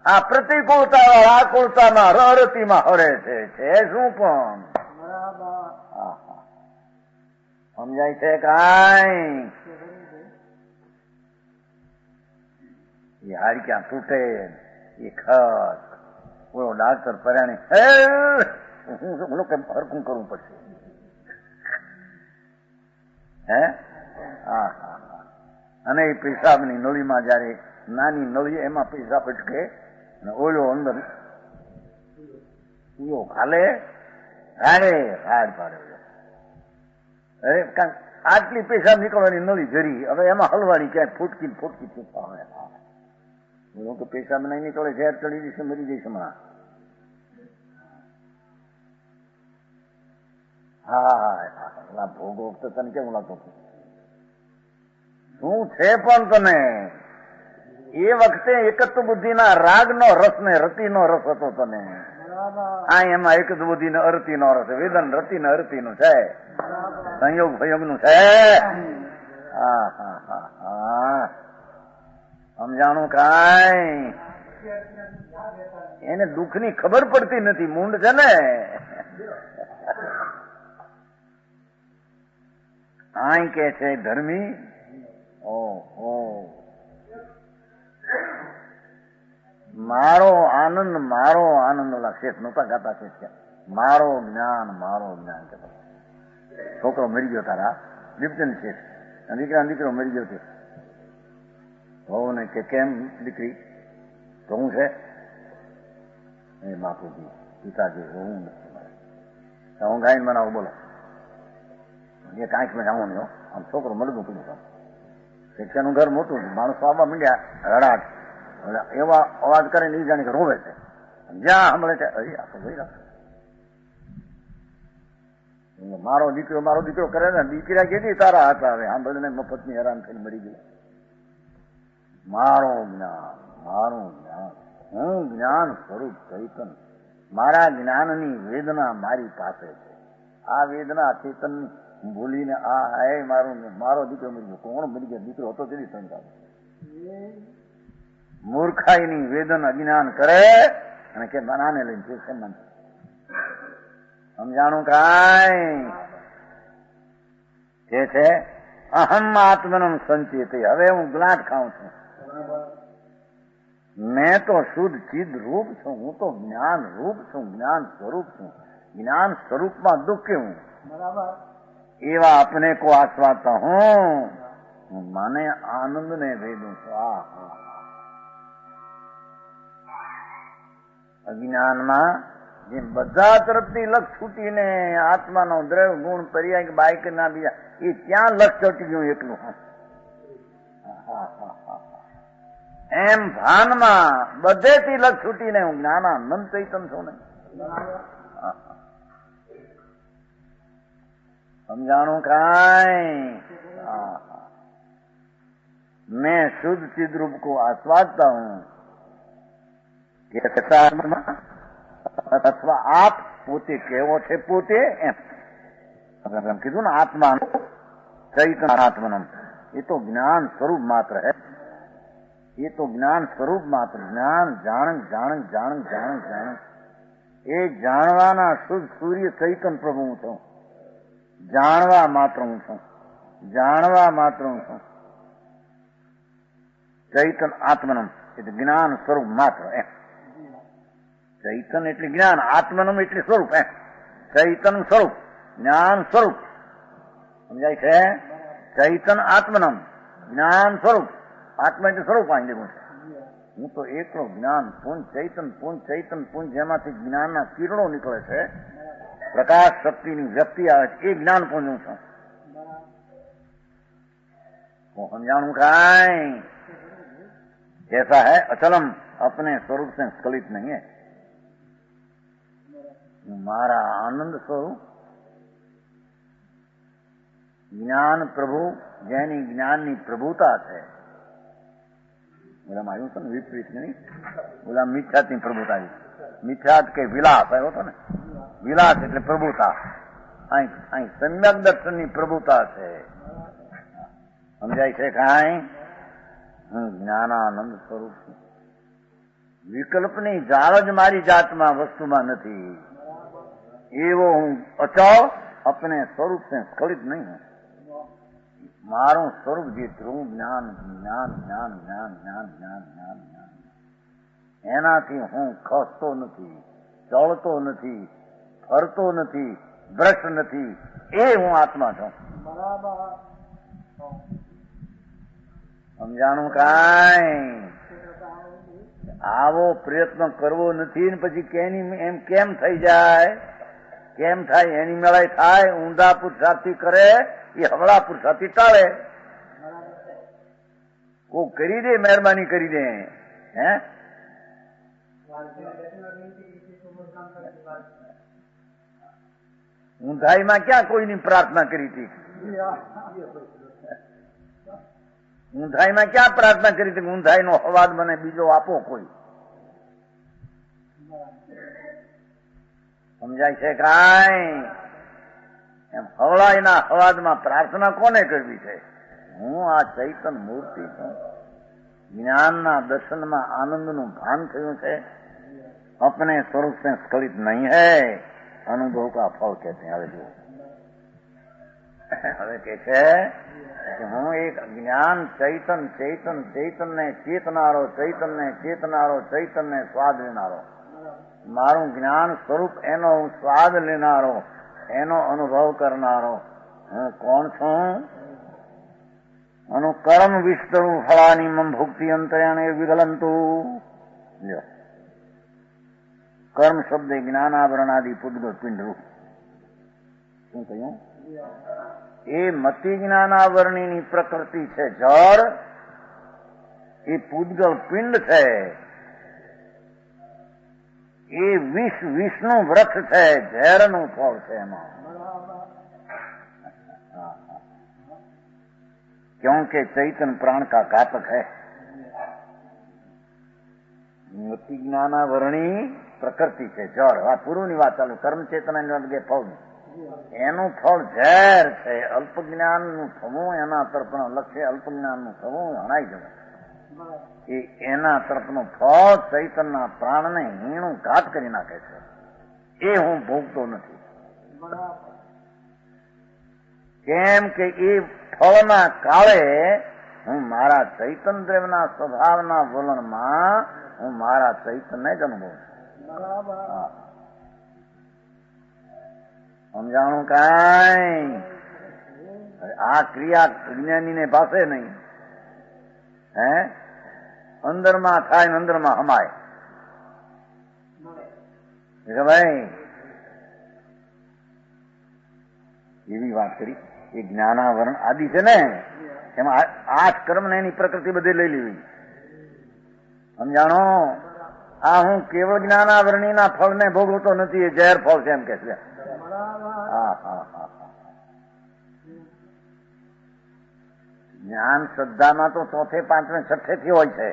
આ પ્રતિકૂળતા આકુળતાના રડતીમાં હળે છે શું પણ? સમજાય છે કાંઈ? એ હાડ ક્યાં તૂટે, એ ખત બોલો ડાક્ટર પરાણે હરકું કરવું પડશે. હે? હા હા હા. અને એ પેશાબની નળીમાં જયારે નાની નળી એમાં પેશાબ અટકે અને ઓલો અંદર ખાલે હાડે હાડ પાડે. અરે આટલી પેશાબ નીકળવાની નળી જરી, હવે એમાં હલવાડી ક્યાંય ફૂટકી ફૂટતા હોય. લોકો પેશાબ નહીં નીકળે, ઝેર ચડી જશે, મરી જઈશ હમણાં. હા, ભોગો વખતે તને કેવું લાગતું શું છે? પણ તને એ વખતે એકત્વ બુદ્ધિના રાગનો રસ ને રતિનો રસ હતો તને. આ એમાં એકત્વ બુદ્ધિ ને અરતિનો રસ, વેદન રતિ ને અરતિનું છે, સંયોગ ભયોગનું છે. હા હા હા હા, સમજાણું કાંઈ? એને દુઃખની ખબર પડતી નથી, મૂંડ છે ને. આઈ કે છે ધર્મી, મારો આનંદ ઓલા શેઠ નહોતા ગાતા છે, મારો જ્ઞાન કે છોકરો મરી ગયો તારા દીપચંદ શેઠ, દીકરો મરી ગયો છે. હોવ ને કે કેમ દીકરી તો હું છે? એ બાપુજી પિતાજી હું નથી, હું ગાઈને બનાવું બોલો. એ કાંઈક મેં જાણવું નહીં. આમ છોકરો મળતું પડ્યું. શિક્ષાનું ઘર મોટું છે, માણસો આવવા માંડ્યા રડાટ, એવા અવાજ કરીને એ જાણે કે રોવે છે. જ્યાં સાંભળે છે હજી આપણે જોઈ રાખો. મારો દીકરો કરે ને, દીકરા કેટલી તારા હતા, હવે સાંભળીને મફતની હેરાન થઈને મરી ગઈ. મારું જ્ઞાન, હું જ્ઞાન સ્વરૂપ ચૈતન, મારા જ્ઞાનની વેદના મારી પાસે છે. આ વેદના ચેતન ભૂલીને મારો દીકરો મરી ગયો. કોણ મરી ગયો? દીકરો હતો તેની સંખ્યા. મૂર્ખાઈની વેદન અજ્ઞાન કરે અને કે બનાને લઈને છે. સમજાણું કાંઈ? જે છે અહમ આત્મનમ સંચિત. હવે હું ગ્લાટ ખાઉં છું. મેં તો શુદ્ધ ચિદ રૂપ છું, હું તો જ્ઞાન રૂપ છું, જ્ઞાન સ્વરૂપ છું. જ્ઞાન સ્વરૂપમાં દુઃખ હું એવા अपने को आस्वादता हूं, माने आनंद ने भेदूं છું. અજ્ઞાનમાં જેમ બધા તરફથી લક્ષ છૂટીને આત્માનો દ્રવ્ય ગુણ પર્યાય બાઈક ના બીજા એ ત્યાં લક્ષ ચોટી ગયું એકલું. એમ ભાનમાં બધેથી લક્ષ છૂટીને હું જ્ઞાનાનંદ ચૈતન છું ને. સમજાણું કાંઈ? मैं शुद्ध चिद रूप को आस्वादता हूं. અથવા આપ પોતે કેવો છે પોતે એમ કીધું ને. આત્મા ચૈતન આત્મનમ ये तो ज्ञान स्वरूप मात्र है, ये तो ज्ञान स्वरूप मात्र, ज्ञान જાણ જાણ જાણ જાણ જાણ એ જાણવાના શુદ્ધ સૂર્ય ચૈતન પ્રભુ હું છું, જાણવા માત્ર હું છું, જાણવા માત્ર હું છું. ચૈતન આત્મનમ એટલે જ્ઞાન સ્વરૂપ માત્ર એમ. ચૈતન એટલે જ્ઞાન, આત્મનમ એટલે સ્વરૂપ એમ. ચૈતન સ્વરૂપ, જ્ઞાન સ્વરૂપ, સમજાય છે? ચૈતન આત્મનમ, જ્ઞાન સ્વરૂપ. આત્મા એટલે સ્વરૂપ અહીં લેવું છે. હું તો એકલો જ્ઞાન પુંજ, ચૈતન પુંજ જેમાંથી જ્ઞાનના કિરણો નીકળે છે, પ્રકાશ શક્તિની વ્યક્તિ આવે છે, એ જ્ઞાન પુંજ હું છું. હું સમજાણું કાંઈ कैसा है? अचलम, अपने स्वरूप से स्खलित नहीं है. मारा आनंद स्वरूप ज्ञान प्रभु જેની જ્ઞાનની પ્રભુતા છે. બોલા આવ્યું છે ને વિપરીત નહીં, બોલા મિથ્યાતની પ્રભુતા. મિથ્યાત કે વિલાસ આવ્યો હતો ને, વિલાસ એટલે પ્રભુતા. અહીં સમ્યક દર્શનની પ્રભુતા છે. સમજાય છે કાંઈ? હું જ્ઞાનાનંદ સ્વરૂપ છું. વિકલ્પની જાળ જ મારી જાતમાં વસ્તુમાં નથી. એવો હું અચળ अपने स्वरूप से स्खलित नहीं है. મારું સ્વરૂપ જે ધ્રુવ જ્ઞાન જ્ઞાન જ્ઞાન જ્ઞાન જ્ઞાન જ્ઞાન જ્ઞાન જ્ઞાન, એનાથી હું ખસતો નથી, ચળતો નથી, ફરતો નથી, ભ્રષ્ટ નથી. એ હું આત્મા છું. સમજાણું કાંઈ? આવો પ્રયત્ન કરવો નથી ને પછી કેની એમ કેમ થઈ જાય? કેમ થાય? એની મેળાઈ થાય. ઊંધા પુરુષાર્થી કરે એ હવળા પુરુષાર્થી ટાળે. કોઈ કરી દે, મહેરબાની કરી દે. હે ઊંધાઈમાં ક્યાં કોઈની પ્રાર્થના કરી હતી? ઊંધાઈમાં ક્યાં પ્રાર્થના કરી હતી? ઊંધાઈનો અવાજ મને બીજો આપો કોઈ. સમજાય છે કાંઈ? એમ હવળાઈના અવાજમાં પ્રાર્થના કોને કરવી છે? હું આ ચૈતન મૂર્તિ છું. જ્ઞાનના દર્શનમાં આનંદનું ભાન થયું છે. अपने स्वरूप से स्खलित नहीं है. अनुभव का फल कहते हैं. હવે જુઓ, હવે કે છે કે હું એક જ્ઞાન ચૈતન, ચૈતન ચૈતનને ચેતનારો, ચૈતનને ચેતનારો, ચૈતનને સ્વાદ લેનારો. મારું જ્ઞાન સ્વરૂપ, એનો હું સ્વાદ લેનારો, એનો અનુભવ કરનારો હું કોણ છું? અનુ કર્મ વિસ્તરું ફળાની મમ ભુક્તિ અંતરણે વિગલંતું. કર્મ શબ્દ જ્ઞાનાવરણાદિ પૂદગલ પિંડરૂપ. શું કહ્યું? એ મતિ જ્ઞાનાવરણીની પ્રકૃતિ છે જળ, એ પૂદગલ પિંડ છે. એ વિષનું વૃક્ષ છે, ઝેરનું ફળ છે એમાં. क्योंकि चैतन प्राण का घातक है. મતિ જ્ઞાનાવરણી પ્રકૃતિ છે જળ. આ પૂર્વની વાત ચાલુ. કર્મ ચેતન ફળ, એનું ફળ ઝેર છે. અલ્પ જ્ઞાનનું થવું એના તરફનો લક્ષ્ય, અલ્પ જ્ઞાનનું થવું હણાઈ જવું. એ એના તરફનું ફળ ચૈતનના પ્રાણને હીણું ઘાત કરી નાખે છે. એ હું ભોગતો નથી. કેમ કે એ ફળના કાળે હું મારા ચૈતન દેવના સ્વભાવના વલણમાં હું મારા ચૈતનને જ અનુભવું છું. સમજાણું કાંઈ? આ ક્રિયા વિજ્ઞાનીને પાસે નહીં. હે અંદરમાં થાય ને અંદરમાં હમાય. ભાઈ એવી વાત કરી. એ જ્ઞાનાવરણ આદિ છે ને, એમાં 8 કર્મ ને એની પ્રકૃતિ બધી લઈ લેવી. સમજાણો? આ હું કેવળ જ્ઞાનાવરણીના ફળને ભોગવતો નથી, એ ઝેર ફળ છે એમ કે છે. હા હા હા. જ્ઞાન શ્રદ્ધામાં તો 4, 5, 6 થી હોય છે,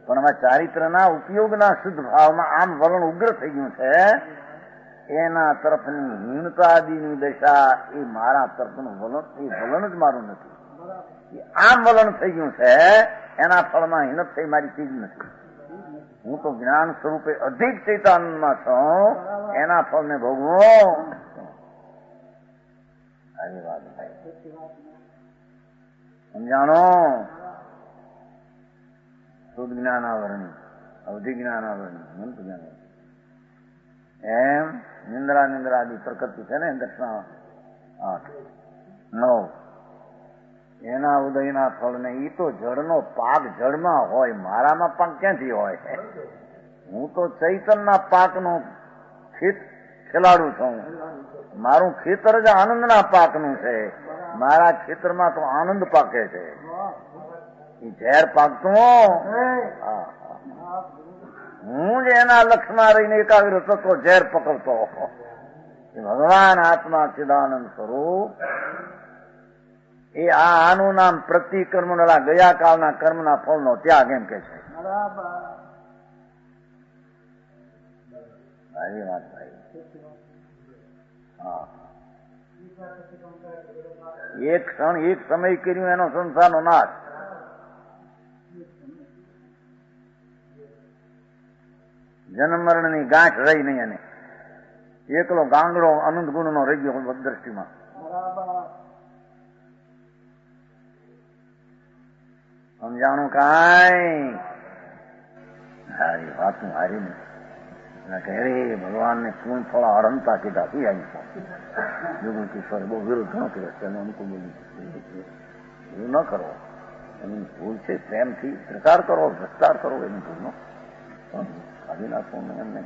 પણ હવે ચારિત્રના ઉપયોગના શુદ્ધ ભાવમાં આમ વલણ ઉગ્ર થઈ ગયું છે. એના તરફની હીનતા આદિની દશા એ મારા તરફનું વલણ, એ વલણ જ મારું નથી. આમ વલણ થઈ ગયું છે, એના ફળમાં હિંમત થઈ મારી ચીજ નથી. હું તો જ્ઞાન સ્વરૂપે અધિક ચૈતાનંદમાં છું, એના ફળને ભોગવો. આવી વાત સમજાણો. શુદ્ધ જ્ઞાનાવરણી, અવધિ જ્ઞાનાવરણી, મંત જ્ઞાન. એમ નિંદ્રાદિ પ્રકૃતિ છે ને, દર્શના 8, 9, એના ઉદયના ફળને ઈ તો જળનો પાક જળમાં હોય, મારામાં પાક ક્યાંથી હોય? હું તો ચૈતનના પાકનો ખેલાડુ છું. મારું ખેતર જ આનંદના પાકનું છે. મારા ખેતરમાં તો આનંદ પાકે છે. એ ઝેર પાકતું હું જ એના લક્ષમાં રહીને એકાગ્ર થતો ઝેર પકડતો. ભગવાન આત્મા ચિદાનંદ સ્વરૂપ એ આનું નામ પ્રતિકર્મ ગયા કાળના કર્મના ફળનો ત્યાગ એમ કે છે. સારી વાત ભાઈ. હા, એક ક્ષણ એક સમય કર્યું એનો સંસારનો નાશ. જન્મ મરણની ગાંઠ રહી નહીં, એને એકલો ગાંગડો અનંત ગુણનો રહી ગયો દ્રષ્ટિમાં. સમજાણું કાંઈ? હારી વાતું હારી ને કહે ભગવાનને પૂર્ણ ફળ અરંતા કીધા થી આવી જોગું કિશોર બહુ વિરોધ ન કર્યો, તેને અનુકૂળ એવું ન કરો. એની ભૂલ છે, પ્રેમથી પ્રચાર કરો, વિસ્તાર કરો એની ભૂલનો. એમને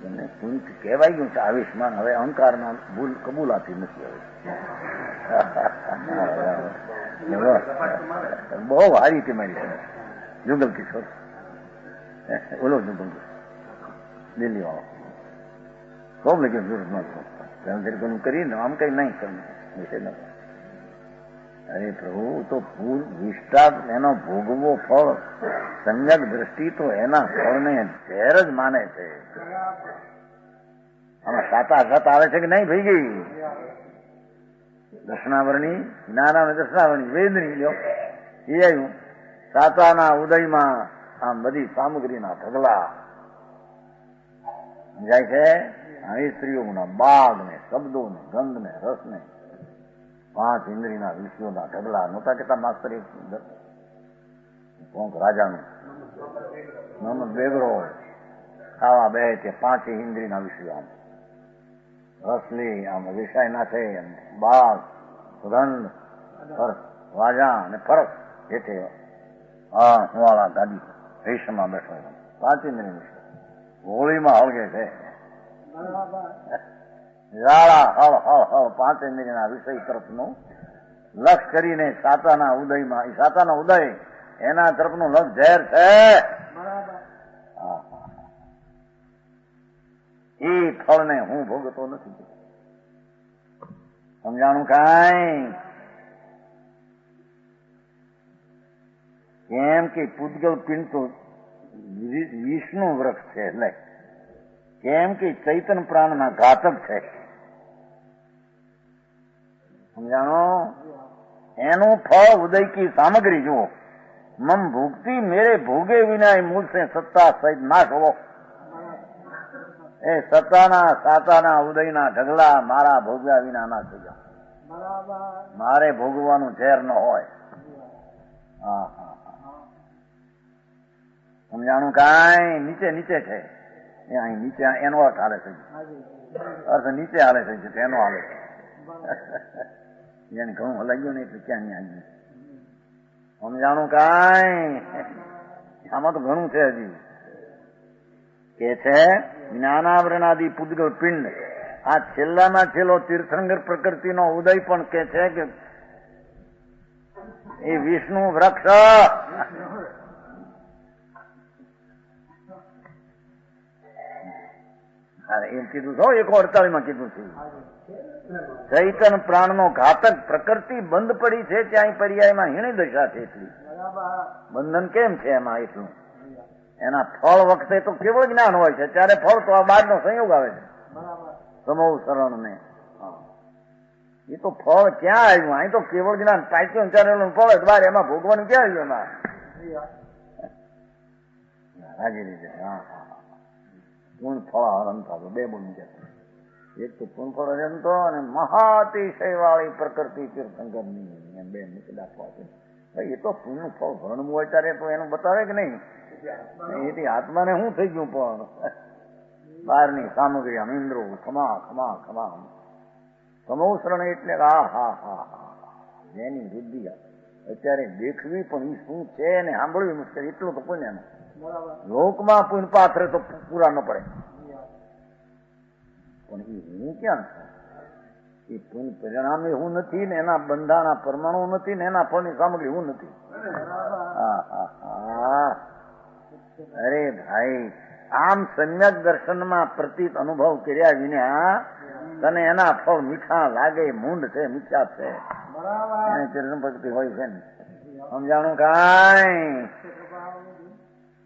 એમને પૂર્ણ કહેવાય ગયું છે આયુષ્માન. હવે અહંકારના ભૂલ કબૂલાતી નથી. હવે બહુ હારી હતી મારી જુગલ કિશોર, ઓલો જુગલ દિલ્હી વાળો ખૂબ લખ્યું જરૂર કરીને આમ કઈ નહીં કરવું. અરે પ્રભુ, તો ભૂલ વિસ્તાર એનો ભોગવો ફળ સંજક દ્રષ્ટિ તો એના ફળને ઝેર જ માને છે. આમાં સાતા આવે છે કે નહીં ભાઈ? ગઈ દર્શનાવરણી, જ્ઞાનાવરણી, દર્શનાવરણી, વેદની લ્યો એ આવ્યું. સાતાના ઉદયમાં આમ બધી સામગ્રીના ઢગલા સમજાય છે. અહીં સ્ત્રીઓના બાગ ને, શબ્દો ને, ગંધ ને, રસ ને, 5 ઇન્દ્રિયના વિષયોના ઢગલા નહોતા કેતા માસ્તર? એક રાજાનું મોહમ્મદ બેગડો ખાવા બે તે 5 ઇન્દ્રિયના વિષયો આમ રસલી આમ વિષય ના છે, બાગ, સુગંધ, વાજા અને ફરક જે છે. હા, હુવાળા ગાડી રેશમમાં બેઠો 5 ઇન્દ્રિય વિષય હોળીમાં હળગે છે. ઝાડા હળ હળ હળ 5 ઇન્દ્રિયના વિષય તરફનું લક્ષ કરીને સાતાના ઉદયમાં, એ સાતાનો ઉદય એના તરફનું લક્ષ ઝેર છે. એ ફળને હું ભોગતો નથી. સમજાણું કાંઈ? કેમ કે પૂતગલ પિંડ તો વિષ્ણુ વૃક્ષ છે, એટલે કેમ કે ચૈતન પ્રાણના ઘાતક છે. સમજાણો? એનું ફળ ઉદય કી સામગ્રી જુઓ. મમ ભૂગતી મેરે ભોગે વિના મૂળ સે સત્તા સહિત નાશ હોવો. એ સત્તાના સાતાના ઉદયના ઢગલા મારા ભોગવ્યા વિના ના થઈ જાય. મારે ભોગવાનું ઝેર ન હોય. હા હા, સમજાણું કાંઈ? નીચે નીચે છે એ અહીં નીચે, એનો અર્થ હાલે છે, અર્થ નીચે હાલે છે, એનો હાલે છે. જેને ઘણું હલાઈ ગયું ને એટલે ક્યાં નહીં આવી. સમજાણું કાંઈ? આમાં તો ઘણું છે હજી. કે છે જ્ઞાનાવરણાદિ પૂતગલ પિંડ, આ છેલ્લામાં છેલ્લો તીર્થંકર પ્રકૃતિનો ઉદય પણ કે છે કે એ વિષ્ણુ વૃક્ષ. એમ કીધું છો 148 કીધું છે. ચૈતન પ્રાણનો ઘાતક પ્રકૃતિ બંધ પડી છે, ત્યાં પર્યાયમાં હીણી દશા છે. એટલી બંધન કેમ છે એમાં? એટલું એના ફળ વખતે તો કેવળ જ્ઞાન હોય છે, ત્યારે ફળ તો આ બાદનો સંયોગ આવે છે. સમૂહ શરણ ને એ તો ફળ ક્યાં આવ્યું? અહીં તો કેવળ જ્ઞાન પાક્યું ચારેલું ફળ જ બહાર, એમાં ભોગવાનું ક્યાં આવ્યું? એમાં હાજી રીતે હા પૂર્ણ ફળ હરંતો બે બોલી જાય. એક તો પૂર્ણ ફળ હરંતો અને મહાતિશય વાળી પ્રકૃતિ તીર્થંકરની બે મુખ્ય દાખવા છે. એ તો પૂર્ણ ફળ ભરણવું હોય ત્યારે તો એનું બતાવે કે નહીં? એથી આત્માને શું થઈ ગયું? પણ બહારની સામગ્રી આમ ઇન્દ્રો ખમા ખમા ખમા સમોસરણ એટલે હા હા હા હા જેની વૃદ્ધિ અત્યારે દેખવી પણ એ શું છે ને સાંભળવી મુશ્કેલ. એટલું તો પુણ્ય લોકમાં પુણ્ય પાત્ર તો પૂરા ન પડે. પણ એ હું ક્યાં છું? એ પુણ્ય પરિણામે હું નથી ને એના બંધાના પરમાણુ નથી ને એના ફળની સામગ્રી હું નથી. હા હા હા અરે ભાઈ આમ સમ્યક દર્શનમાં પ્રતીત અનુભવ કર્યા વિના તને એના ફળ મીઠા લાગે, મૂંડ છે, મીઠા છે, એને ચિરન ભક્તિ હોય છે ને સમજાણું કાંઈ?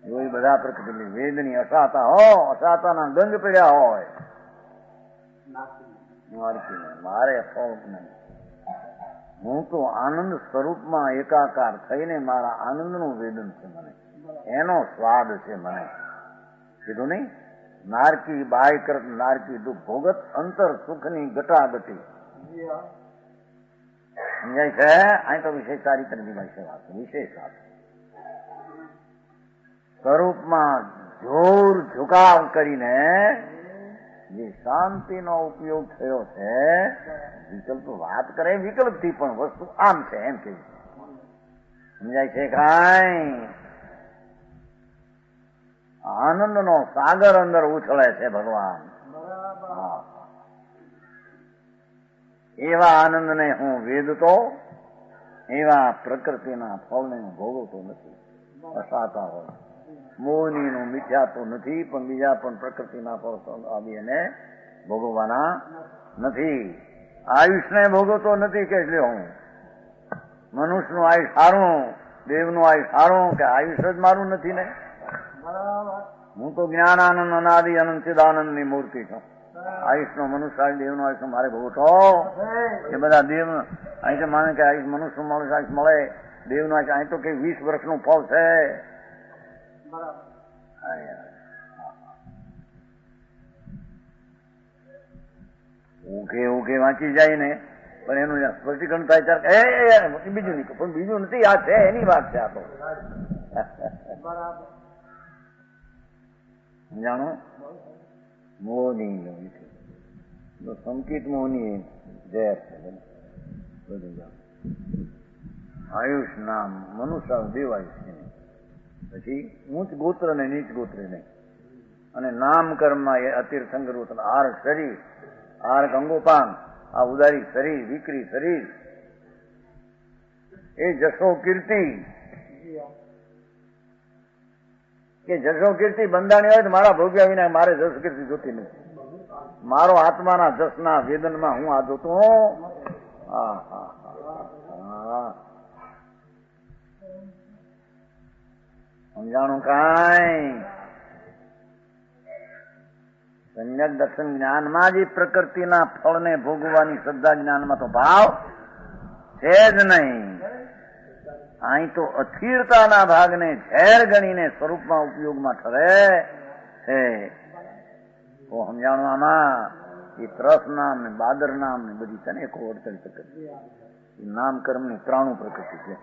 જોઈ બધા પ્રકૃતિ વેદની અસાતા હો, અસાતાના ગંજ પડ્યા હોય મારે ફળ નહીં. હું તો આનંદ સ્વરૂપમાં એકાકાર થઈને મારા આનંદનું વેદન છે, મને એનો સ્વાદ છે. મને કીધું નહીં નારકી બાય કરત નારકી દુઃખ ભોગત અંતર સુખની ગટાગટી સમજાય છે. અહીં તો વિશેષ સારી તરફની ભાઈ વાત વિશેષ વાત સ્વરૂપમાં જોર ઝુકાવ કરીને જે શાંતિનો ઉપયોગ થયો છે. વિકલ્પ વાત કરે વિકલ્પથી પણ વસ્તુ આમ છે એમ કે સમજાય છે કાંઈ? આનંદનો સાગર અંદર ઉછળે છે ભગવાન. એવા આનંદને હું વેદતો, એવા પ્રકૃતિના ફળને હું ભોગવતો નથી. અસાતા હોય મોહનીનું મિથ્યા તો નથી, પણ બીજા પણ પ્રકૃતિના ફળ આવી એને ભોગવવાના નથી. આયુષને ભોગવતો નથી કે એટલે હું મનુષ્યનું આયુષ સારું, દેવનું આયુષ સારું કે આયુષ જ મારું નથી ને? હું તો જ્ઞાનાનંદ અનાદિ અનંત ચિદાનંદની મૂર્તિ છું. આયુષનો મનુષ્ય આયુષ દેવનો આયુષ મારે ભોગવતો એ બધા દેવ અહીં માને કે આયુષ મનુષ્યનું મળે આયુષ મળે, દેવનું આયુષ અહીં તો કઈ 20 વર્ષનું ફળ છે. ઓકે વાંચી જાય ને પણ એનું સ્પષ્ટીકરણ થાય ત્યારે બીજું નહીં, પણ બીજું નથી, આ છે એની વાત છે. આ તો જાણો મોહની સંકિત મોહની ઝેર છે બધું જાણો. આયુષ નામ મનુષ્ય દેવ આયુષ છે, પછી ઊંચ ગોત્ર ને નીચ ગોત્ર નહીં. અને નામ કર્મમાં એ અતિર્થંગર આર શરીર, આર ગંગોપાન, આ ઉદારી શરીર, વિકરી શરીર, એ જશો કીર્તિ કે જશો કીર્તિ બંધાણી હોય તો મારા ભોગ્યા વિના મારે જશો કીર્તિ જોતી નથી. મારો આત્માના જસના વેદનમાં હું આ જોતો. સમજાણું કાંઈ? સમ્યક દર્શન જ્ઞાનમાં જ પ્રકૃતિના ફળને ભોગવવાની શ્રદ્ધા જ્ઞાનમાં તો ભાવ છે જ નહીં. અહીં તો અસ્થિરતાના ભાગને ઝેર ગણીને સ્વરૂપમાં ઉપયોગમાં ઠરે છે. તો સમજાણું આમાં એ ત્રસ નામ ને બાદર નામ ને બધી છે ને એક વર્તન પ્રકૃતિ, એ નામ કર્મની 93 પ્રકૃતિ છે.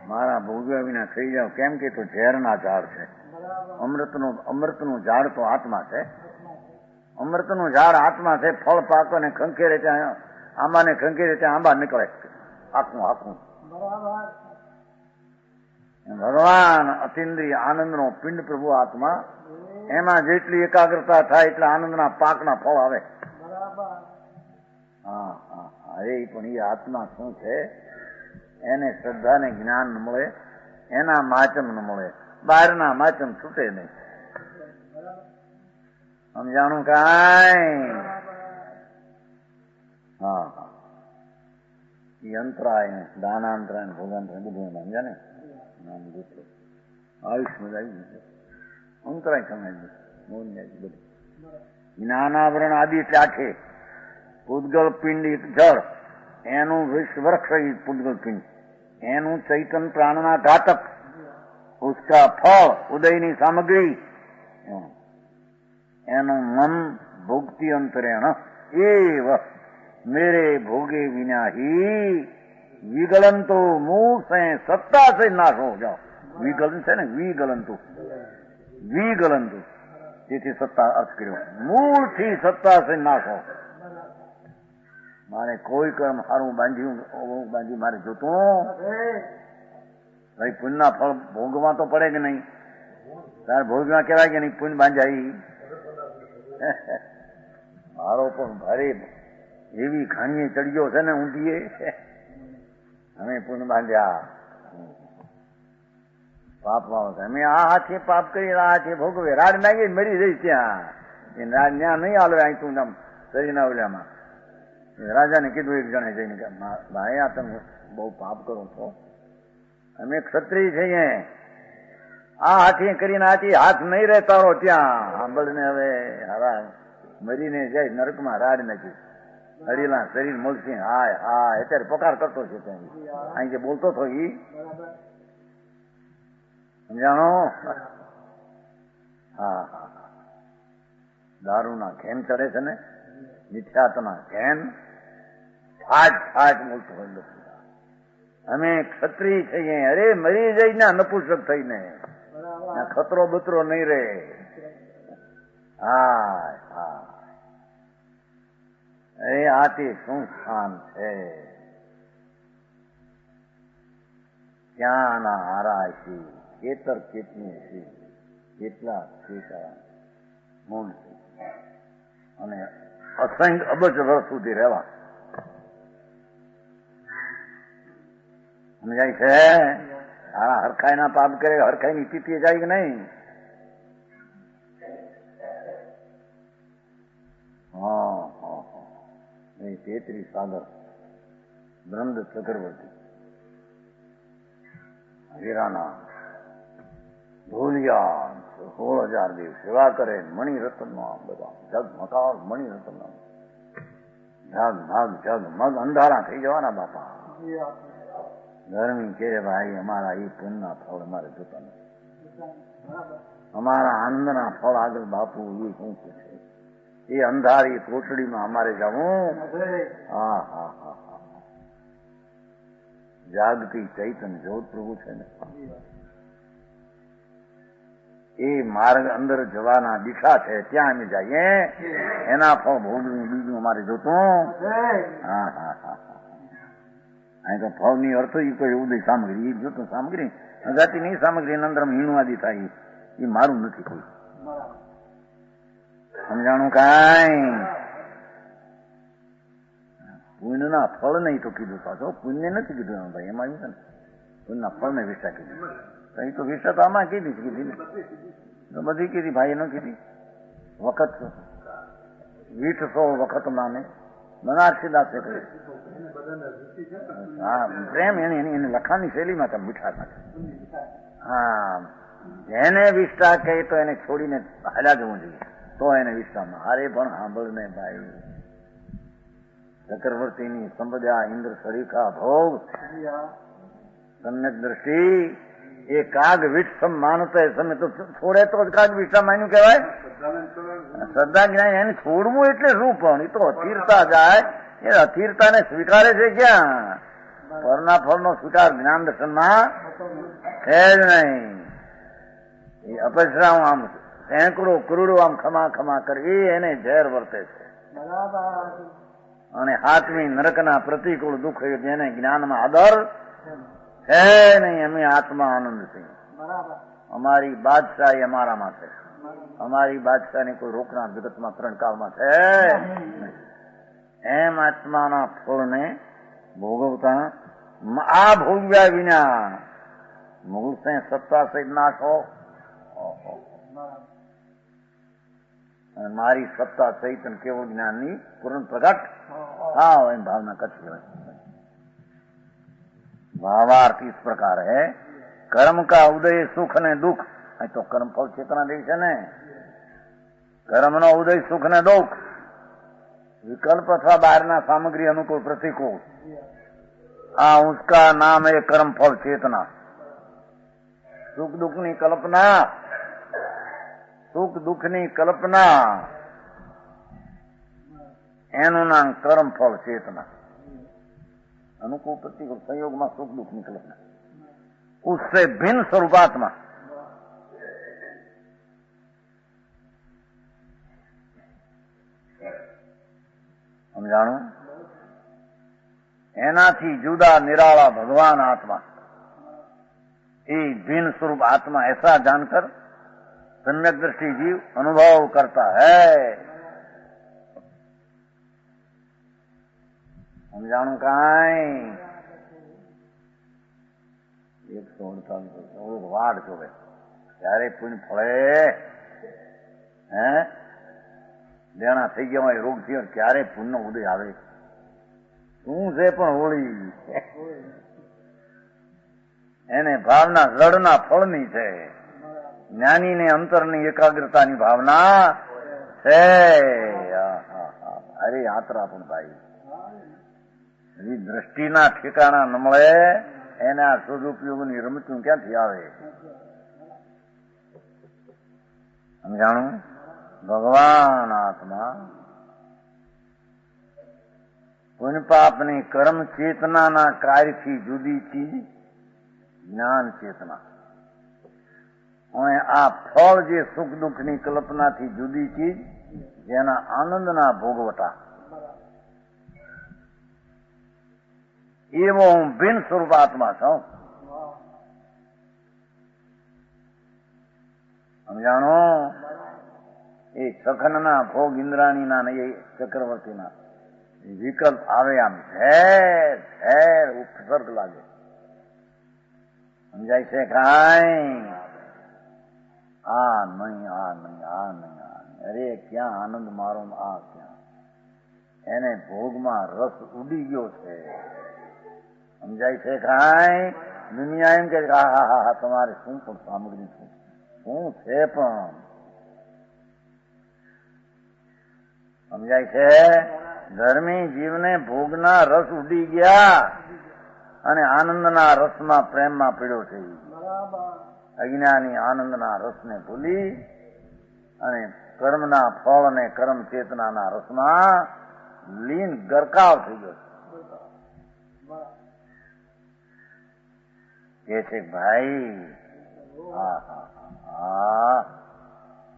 મારા ભોગવ્યા વિના થઈ જાવ કેમ કે તો ઝેરના ઝાડ છે. અમૃતનું ઝાડ તો આત્મા છે. અમૃતનું ઝાડ આત્મા છે. ફળ પાકો ને ખંખેરે ત્યાં આંબાને ખંખેરે ત્યાં આંબા નીકળે આખું. ભગવાન અતિન્દ્રિય આનંદનો પિંડ પ્રભુ આત્મા, એમાં જેટલી એકાગ્રતા થાય એટલા આનંદના પાકના ફળ આવે. એ પણ એ આત્મા શું છે એને શ્રદ્ધા ને જ્ઞાન ન મળે, એના માચમ ન મળે, બહારના માચમ છૂટે નહીં. સમજાણું કાંઈ? અંતરાય ને દાનાંતરાય ને ભોગાંતરાય બધું સમજા ને નામ ગોત્ર આયુષ્માં જ આવી ગયું. અંતરાય સમય બધું જ્ઞાનાવરણ આદિ એટલે આખે પૂદગલ પિંડ એક જળ, એનું વૃક્ષ પૂદગલ પિંડ, એનું ચૈતન પ્રાણના ઘાતક, उसका ફળ ઉદયની સામગ્રી, એનું મન ભોગતી અંતરેણ એવ મેરે ભોગે વિના ही વિગલંતો મૂળ સે સત્તા સે નાશ હો જાઓ. વિગલન છે ને, વિગલંતુ તેથી સત્તા અર્થ કર્યો. મૂળથી સત્તા સે નાશ હો. મારે કોઈ કર્મ સારું બાંધ્યું મારે જોતું ભાઈ, પુણ્યના ફળ ભોગવા તો પડે કે નહીં? તારે ભોગવા કહેવાય કે નહીં? પુણ્ય બાંધાઈ મારો પણ ભારે એવી ખાણીએ ચડ્યો છે ને ઊંધીએ, અમે પુણ્ય બાંધ્યા. પાપ વાળો અમે આ હાથે પાપ કરી, આ હાથે ભોગવે, રાડ નાગી મરી જઈશ ત્યાં. એ રાડ ત્યાં નહીં હાલવે. અહીં તું આમ શરીરના ઓલામાં રાજાને કીધું એક જણે જઈને કે ભાઈ આ તમે બહુ પાપ કરો છો, અમે ક્ષત્રિય છીએ, આ હાથી કરીને હાથી હાથ નહીં રહે તારો ત્યાં. સાંભળને હવે હારા મરીને જાય નરકમાં, રાડ નાખી હરીલા શરીર મળશે. હાય હાય અત્યારે પકાર કરતો છે ત્યાં, અહીં જે બોલતો હતો ઈ સમજાણો? હા હા, દારૂના ઘેન ચડે છે ને, મિથ્યાત્વના ઘેન ફાટ ફાટ બોલતો હોય. અમે ક્ષત્રિય છીએ, અરે મરી જઈને નપુસક થઈને, ખતરો બતરો નહીં રે. હા હા, અરે આથી શું સ્થાન છે? ક્યાંના હારા છે, ખેતર કેટલું છે, કેટલા ખેતર મૂળ છે, અને અસંખ્ય અબજ વર્ષ સુધી રહેવા. સમજાય છે? આ હરખાઈ ના પાપ કરે, હરખાઈ ની તિથિ જાય કે નહીં? હા હા હા, એ 33 સાગર બ્રહ્મ ચક્રવર્તી હીરાના ધોલિયા 16,000 દિવસ સેવા કરે. મણિરત્ન બધા જગમગાળ મણિરત્ન, જગમગ અંધારા થઈ જવાના બાપા. ગરમી કે ભાઈ અમારા એ પુણ્યના ફળ અમારે જોતા નથી, અમારા આનંદના ફળ આગળ બાપુ એ શું પૂછે? એ અંધારી કોટડીમાં અમારે જવું? હા હા હા હા, જાગતી ચૈતન જ્યોત પ્રભુ છે ને, એ માર્ગ અંદર જવાના દિશા છે, ત્યાં અમે જઈએ. એના ફળ ભોગવું બીજું અમારે જોતું? હા હા હા, અહીં તો ફળની અર્થ એ કોઈ ઉદય સામગ્રી, એ જોતું સામગ્રી જાતિની સામગ્રી અંદર હીણવાદી થાય, એ મારું નથી કોઈ. સમજાણું? કાંઈ પુણ્યના ફળ નહીં તો કીધું. પાછો પુણ્ય નથી કીધું ભાઈ, એમાં આવ્યું છે ને પુણ્યના ફળ ને વિષા કીધું. એ તો વિષા તો આમાં કીધી ને, તો બધી કીધી ભાઈ, ન કીધી. વખત 20 વખત નામે બનારસીદાસે કહ્યું. હા, પ્રેમ એની લખાણની શૈલીમાં તમે મીઠા નાખે. હા, જેને વિષ્ટા કહે તો એને છોડીને હાલ્યા જવું જોઈએ, તો એને વિષ્ટામાં. હારે પણ સાંભળ ને ભાઈ, ચક્રવર્તીની સંપદા ઇન્દ્ર સરીખા ભોગ સમ્યક દ્રષ્ટિ, એ કાગ વિષ્ટમ માનતે તમે તો છોડે તો કાગ વિષ્ટા માન્યું કહેવાય. શ્રદ્ધા જ્ઞાન એને છોડવું એટલે શું? પણ એ તો અસ્થિરતા જાય, એ અસ્થિરતાને સ્વીકારે છે ક્યાં? પરના ફળનો સ્વીકાર જ્ઞાન દર્શનમાં છે જ નહીં. એ અપેક્ષા આમ સેંકડો કરોડો આમ ખમા ખમા કરી એને ઝેર વર્તે છે. અને હાથમી નરકના પ્રતિકૂળ દુઃખ જેને જ્ઞાનમાં આદર છે નહીં. અમે આત્મા આનંદ છે, અમારી બાદશાહી અમારામાં છે, અમારી બાદશાહની કોઈ રોકનાર જગતમાં 3 કાળમાં છે. એમ આત્માના ફળને ભોગવતા આ ભોગવ્યા વિના મૂળ સે સત્તા સહિત નાશ હો. અને મારી સત્તા સહિત કેવળ જ્ઞાનની પૂર્ણ પ્રગટ હા એમ भावना करती है. भावार्थ इस प्रकार है, कर्म का उदय सुख ने दुख. तो कर्म फल चेतना देवी છે ને, કર્મનો ઉદય સુખ ને દુઃખ, વિકલ્પ અથવા બહારના સામગ્રી અનુકૂળ પ્રતિકૂળ, આ उसका નામ એ કર્મ ફળ ચેતના. સુખ દુઃખની કલ્પના, સુખ દુઃખની કલ્પના એનું નામ કર્મ ફળ ચેતના. अनुकूल प्रतिकूल संयोग में सुख दुख की कल्पना, उससे भिन्न स्वरूपात्मा. समझाणु? एनाथी जुदा निराला भगवान आत्मा, ये भिन्न स्वरूप आत्मा ऐसा जानकर सम्यक दृष्टि जीव अनुभव करता है. સમજાણું કાંઈ? 148 વાડ જોવે ત્યારે પુણ્ય ફળે. હે દેણા થઈ ગયા હોય, રોગ થયો ક્યારે પુણ્યનો ઉદય આવે? શું છે પણ હોળી એને ભાવના જળના ફળની છે. જ્ઞાનીને અંતરની એકાગ્રતાની ભાવના છે. અરે યાત્રા પણ ભાઈ દ્રષ્ટિના ઠેકાણા ન મળે એને આ સદુપયોગની રમતું ક્યાંથી આવે? સમજાણું? ભગવાન આત્મા પુણ્ય પાપની કર્મ ચેતનાના કાર્યથી જુદી ચીજ જ્ઞાન ચેતના, અને આ ફળ જે સુખ દુઃખની કલ્પનાથી જુદી ચીજ જેના આનંદના ભોગવટા, એવો હું ભિન્ન સ્વરૂપ આત્મા છું. સમજાણો? એ સખનના ભોગ ઇન્દ્રાણીના ને એ ચક્રવર્તીના વિકલ્પ આવે આમ ઝેર ઝેર ઉપસર્ગ લાગે. સમજાય છે કાંઈ? આ નહીં, આ નહીં, આ નહીં, આ નહીં. અરે ક્યાં આનંદ મારો, આ ક્યાં? એને ભોગમાં રસ ઉડી ગયો છે. સમજાય છે કાંઈ? દુનિયા એમ કે હા હા હા હા તમારે શું પણ સામગ્રી છે, શું છે પણ? સમજાય છે? ધર્મી જીવને ભોગના રસ ઉડી ગયા અને આનંદના રસમાં પ્રેમમાં પીડ્યો છે. અજ્ઞાની આનંદના રસને ભૂલી અને કર્મના ફળ અને કર્મ ચેતનાના રસમાં લીન ગરકાવ થઈ ગયો છે. કે છે ભાઈ હા હા હા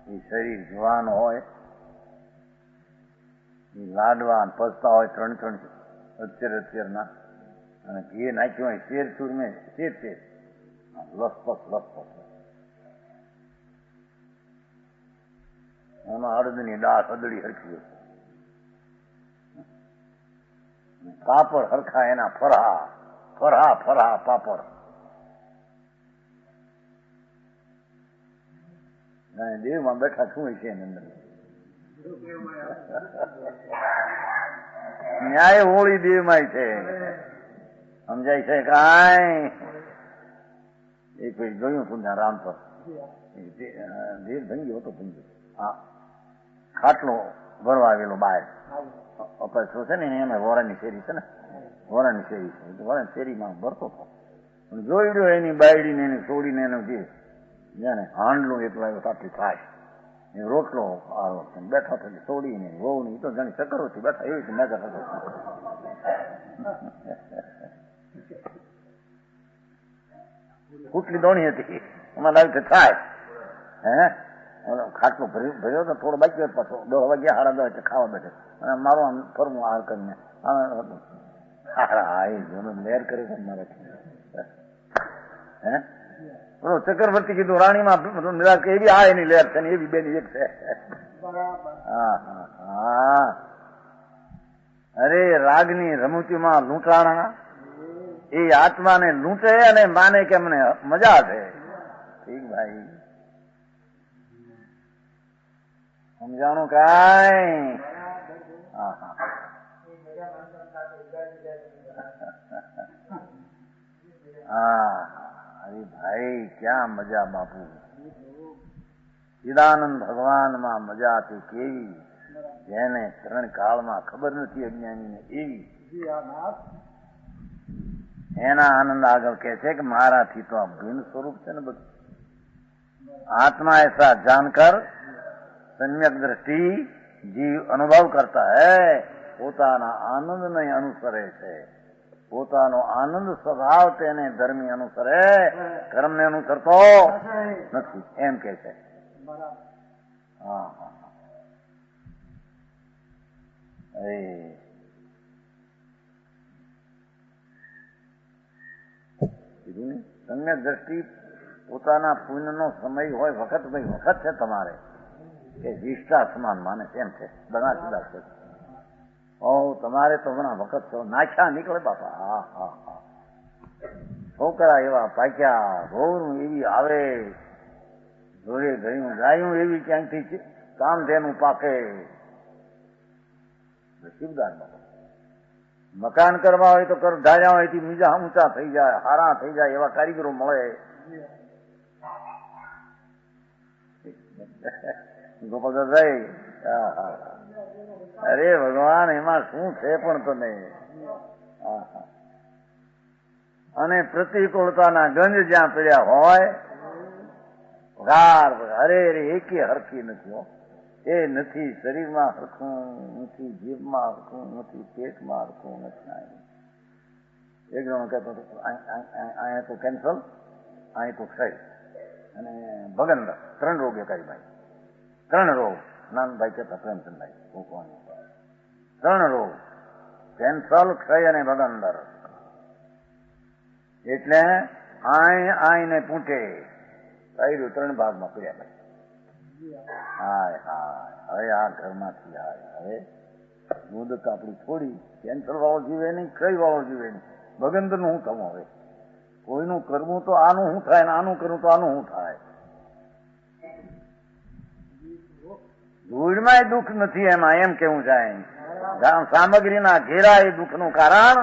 એ શરીર જવાન હોય, એ લાડવા પસતા હોય 3-3 અત્યારના, અને ઘી નાખ્યું હોય શેર ચૂર મેં શેર શેર લસપસ લસપસ, એમાં અડદની દાળ હદડી હરખી, પાપડ હરખા એના ફરહા ફરહા ફરહા પાપડ. દેવમાં બેઠા શું હોય છે એની અંદર? ન્યાય હોળી દેવમાં છે. સમજાય છે કાંઈ? એક ભાઈ જોયું છું ત્યાં રામ પર દેવ ભંગ્યો હતો, ભંગ્યો. હા, ખાટલો ભરવા આવેલો બહાર અપાસો છે ને એને વોરાની શેરી છે ને, વોરાની શેરી છે, વોરાની શેરીમાં ભરતો હતો. જોયું એની બાયડીને એને છોડીને એનું જેને હાંડલું એટલું આવ્યું આટલી થાય એ રોટલો આવ્યો બેઠા થતી છોડીને વહુ ની તો જાણી ચક્કરોથી બેઠા એવી રીતે મેગા થતો. કુટલી દોણી હતી એમાં લાવી થાય. હે ખાટલો ભર્યો તો થોડો બાકી હોય, પાછો 10 વાગ્યા 10:30 ખાવા બેઠે અને મારું આમ ફરવું આ કરીને લેર કરે છે મારે. હે ચક્રવર્તી કીધું રાણીમાં નિરાશ કે એવી આ એની લેર છે ને એવી બેની એક છે. હા હા હા અરે રાગની રમૂતીમાં લૂંટાણા એ આત્માને લૂંટે અને માને કે મને મજા છે. ઠીક ભાઈ, સમજાણું કાંઈ? હા હા હા અરે ભાઈ ક્યાં મજા બાપુ. ચિદાનંદ ભગવાનમાં મજા તે કેવી, જેને ત્રણ કાળમાં ખબર નથી અજ્ઞાનીને એવી. એના આનંદ આગળ કહે છે કે મારાથી તો આ ભિન્ન સ્વરૂપ છે ને બધું. आत्मा ऐसा जानकर सम्यक दृष्टि जीव अनुभव करता है, પોતાના આનંદને અનુસરે છે. પોતાનો આનંદ સ્વભાવ તેને ધર્મી અનુસરે, કર્મને અનુસરતો નથી એમ કે છે. હા હા કીધું ને, સમ્યક દ્રષ્ટિ પોતાના પુણ્યનો સમય હોય, વખત ભાઈ વખત છે તમારે કે વિષ્ટા સમાન માને એમ છે. ઘણા સીધા છે. તમારે તો ઘણા વખત છો, નાખ્યા નીકળે બાપા. હા હા હા, છોકરા એવા પાક્યા, ભોરું એવી આવે, જોડે ગયું ગાયું એવી ક્યાંકથી કામ તેનું પાકે. નસીબદારમાં મકાન કરવા હોય તો ધાર્યા હોય થી બીજા ઊંચા થઈ જાય, હારા થઈ જાય એવા કારીગરો મળે. ગોપાલદાસભાઈ, અરે ભગવાન એમાં શું છે પણ તમે. અને પ્રતિકૂળતાના ગંજ જ્યાં પડ્યા હોય, અરે એકે હરખી નથી. એ નથી શરીરમાં હરખું, નથી જીભમાં હરખું, નથી પેટમાં હરખું, નથી. એક જણો કહેતો અહીંયા તો કેન્સલ, અહીં તો ક્ષય અને ભગંદર, 3 રોગ એકાઈ ભાઈ. 3 રોગ. નાનભાઈ કહેતા પ્રેમચંદભાઈ ભોગવાની 3 રોગ, કેન્સલ, ક્ષય અને ભગંદર. એટલે આઈને પૂંઠે કર્યું 3 ભાગમાં પડ્યા ભાઈ. હાય હાય, હવે આ ઘરમાંથી હાય, હવે મુદત આપણી થોડી. કેન્સર વાળો જીવે નહીં, ક્ષય વાળો જીવે નહીં, ભગંદર નું શું થવું? હવે કોઈનું કરવું તો આનું શું થાય ને આનું કરવું તો આનું શું થાય? ધૂળમાં દુઃખ નથી એમાં, એમ કેવું જાય. સામગ્રીના ઘેરા એ દુઃખનું કારણ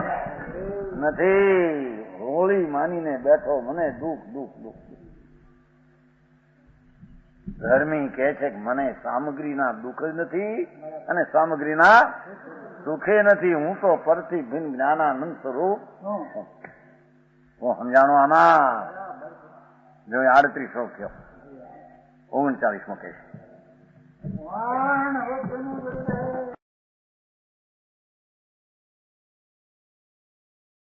નથી. હોળી માનીને બેઠો, મને દુઃખ દુઃખ દુઃખ. ધર્મી કહે છે કે મને સામગ્રીના દુઃખ જ નથી અને સામગ્રીના સુખે નથી. હું તો પરથી ભિન્ન જ્ઞાનાનંદ સ્વરૂપ. હું સમજાણો આમાં જો 38 શ્લોક થયો, 39મો કહે છે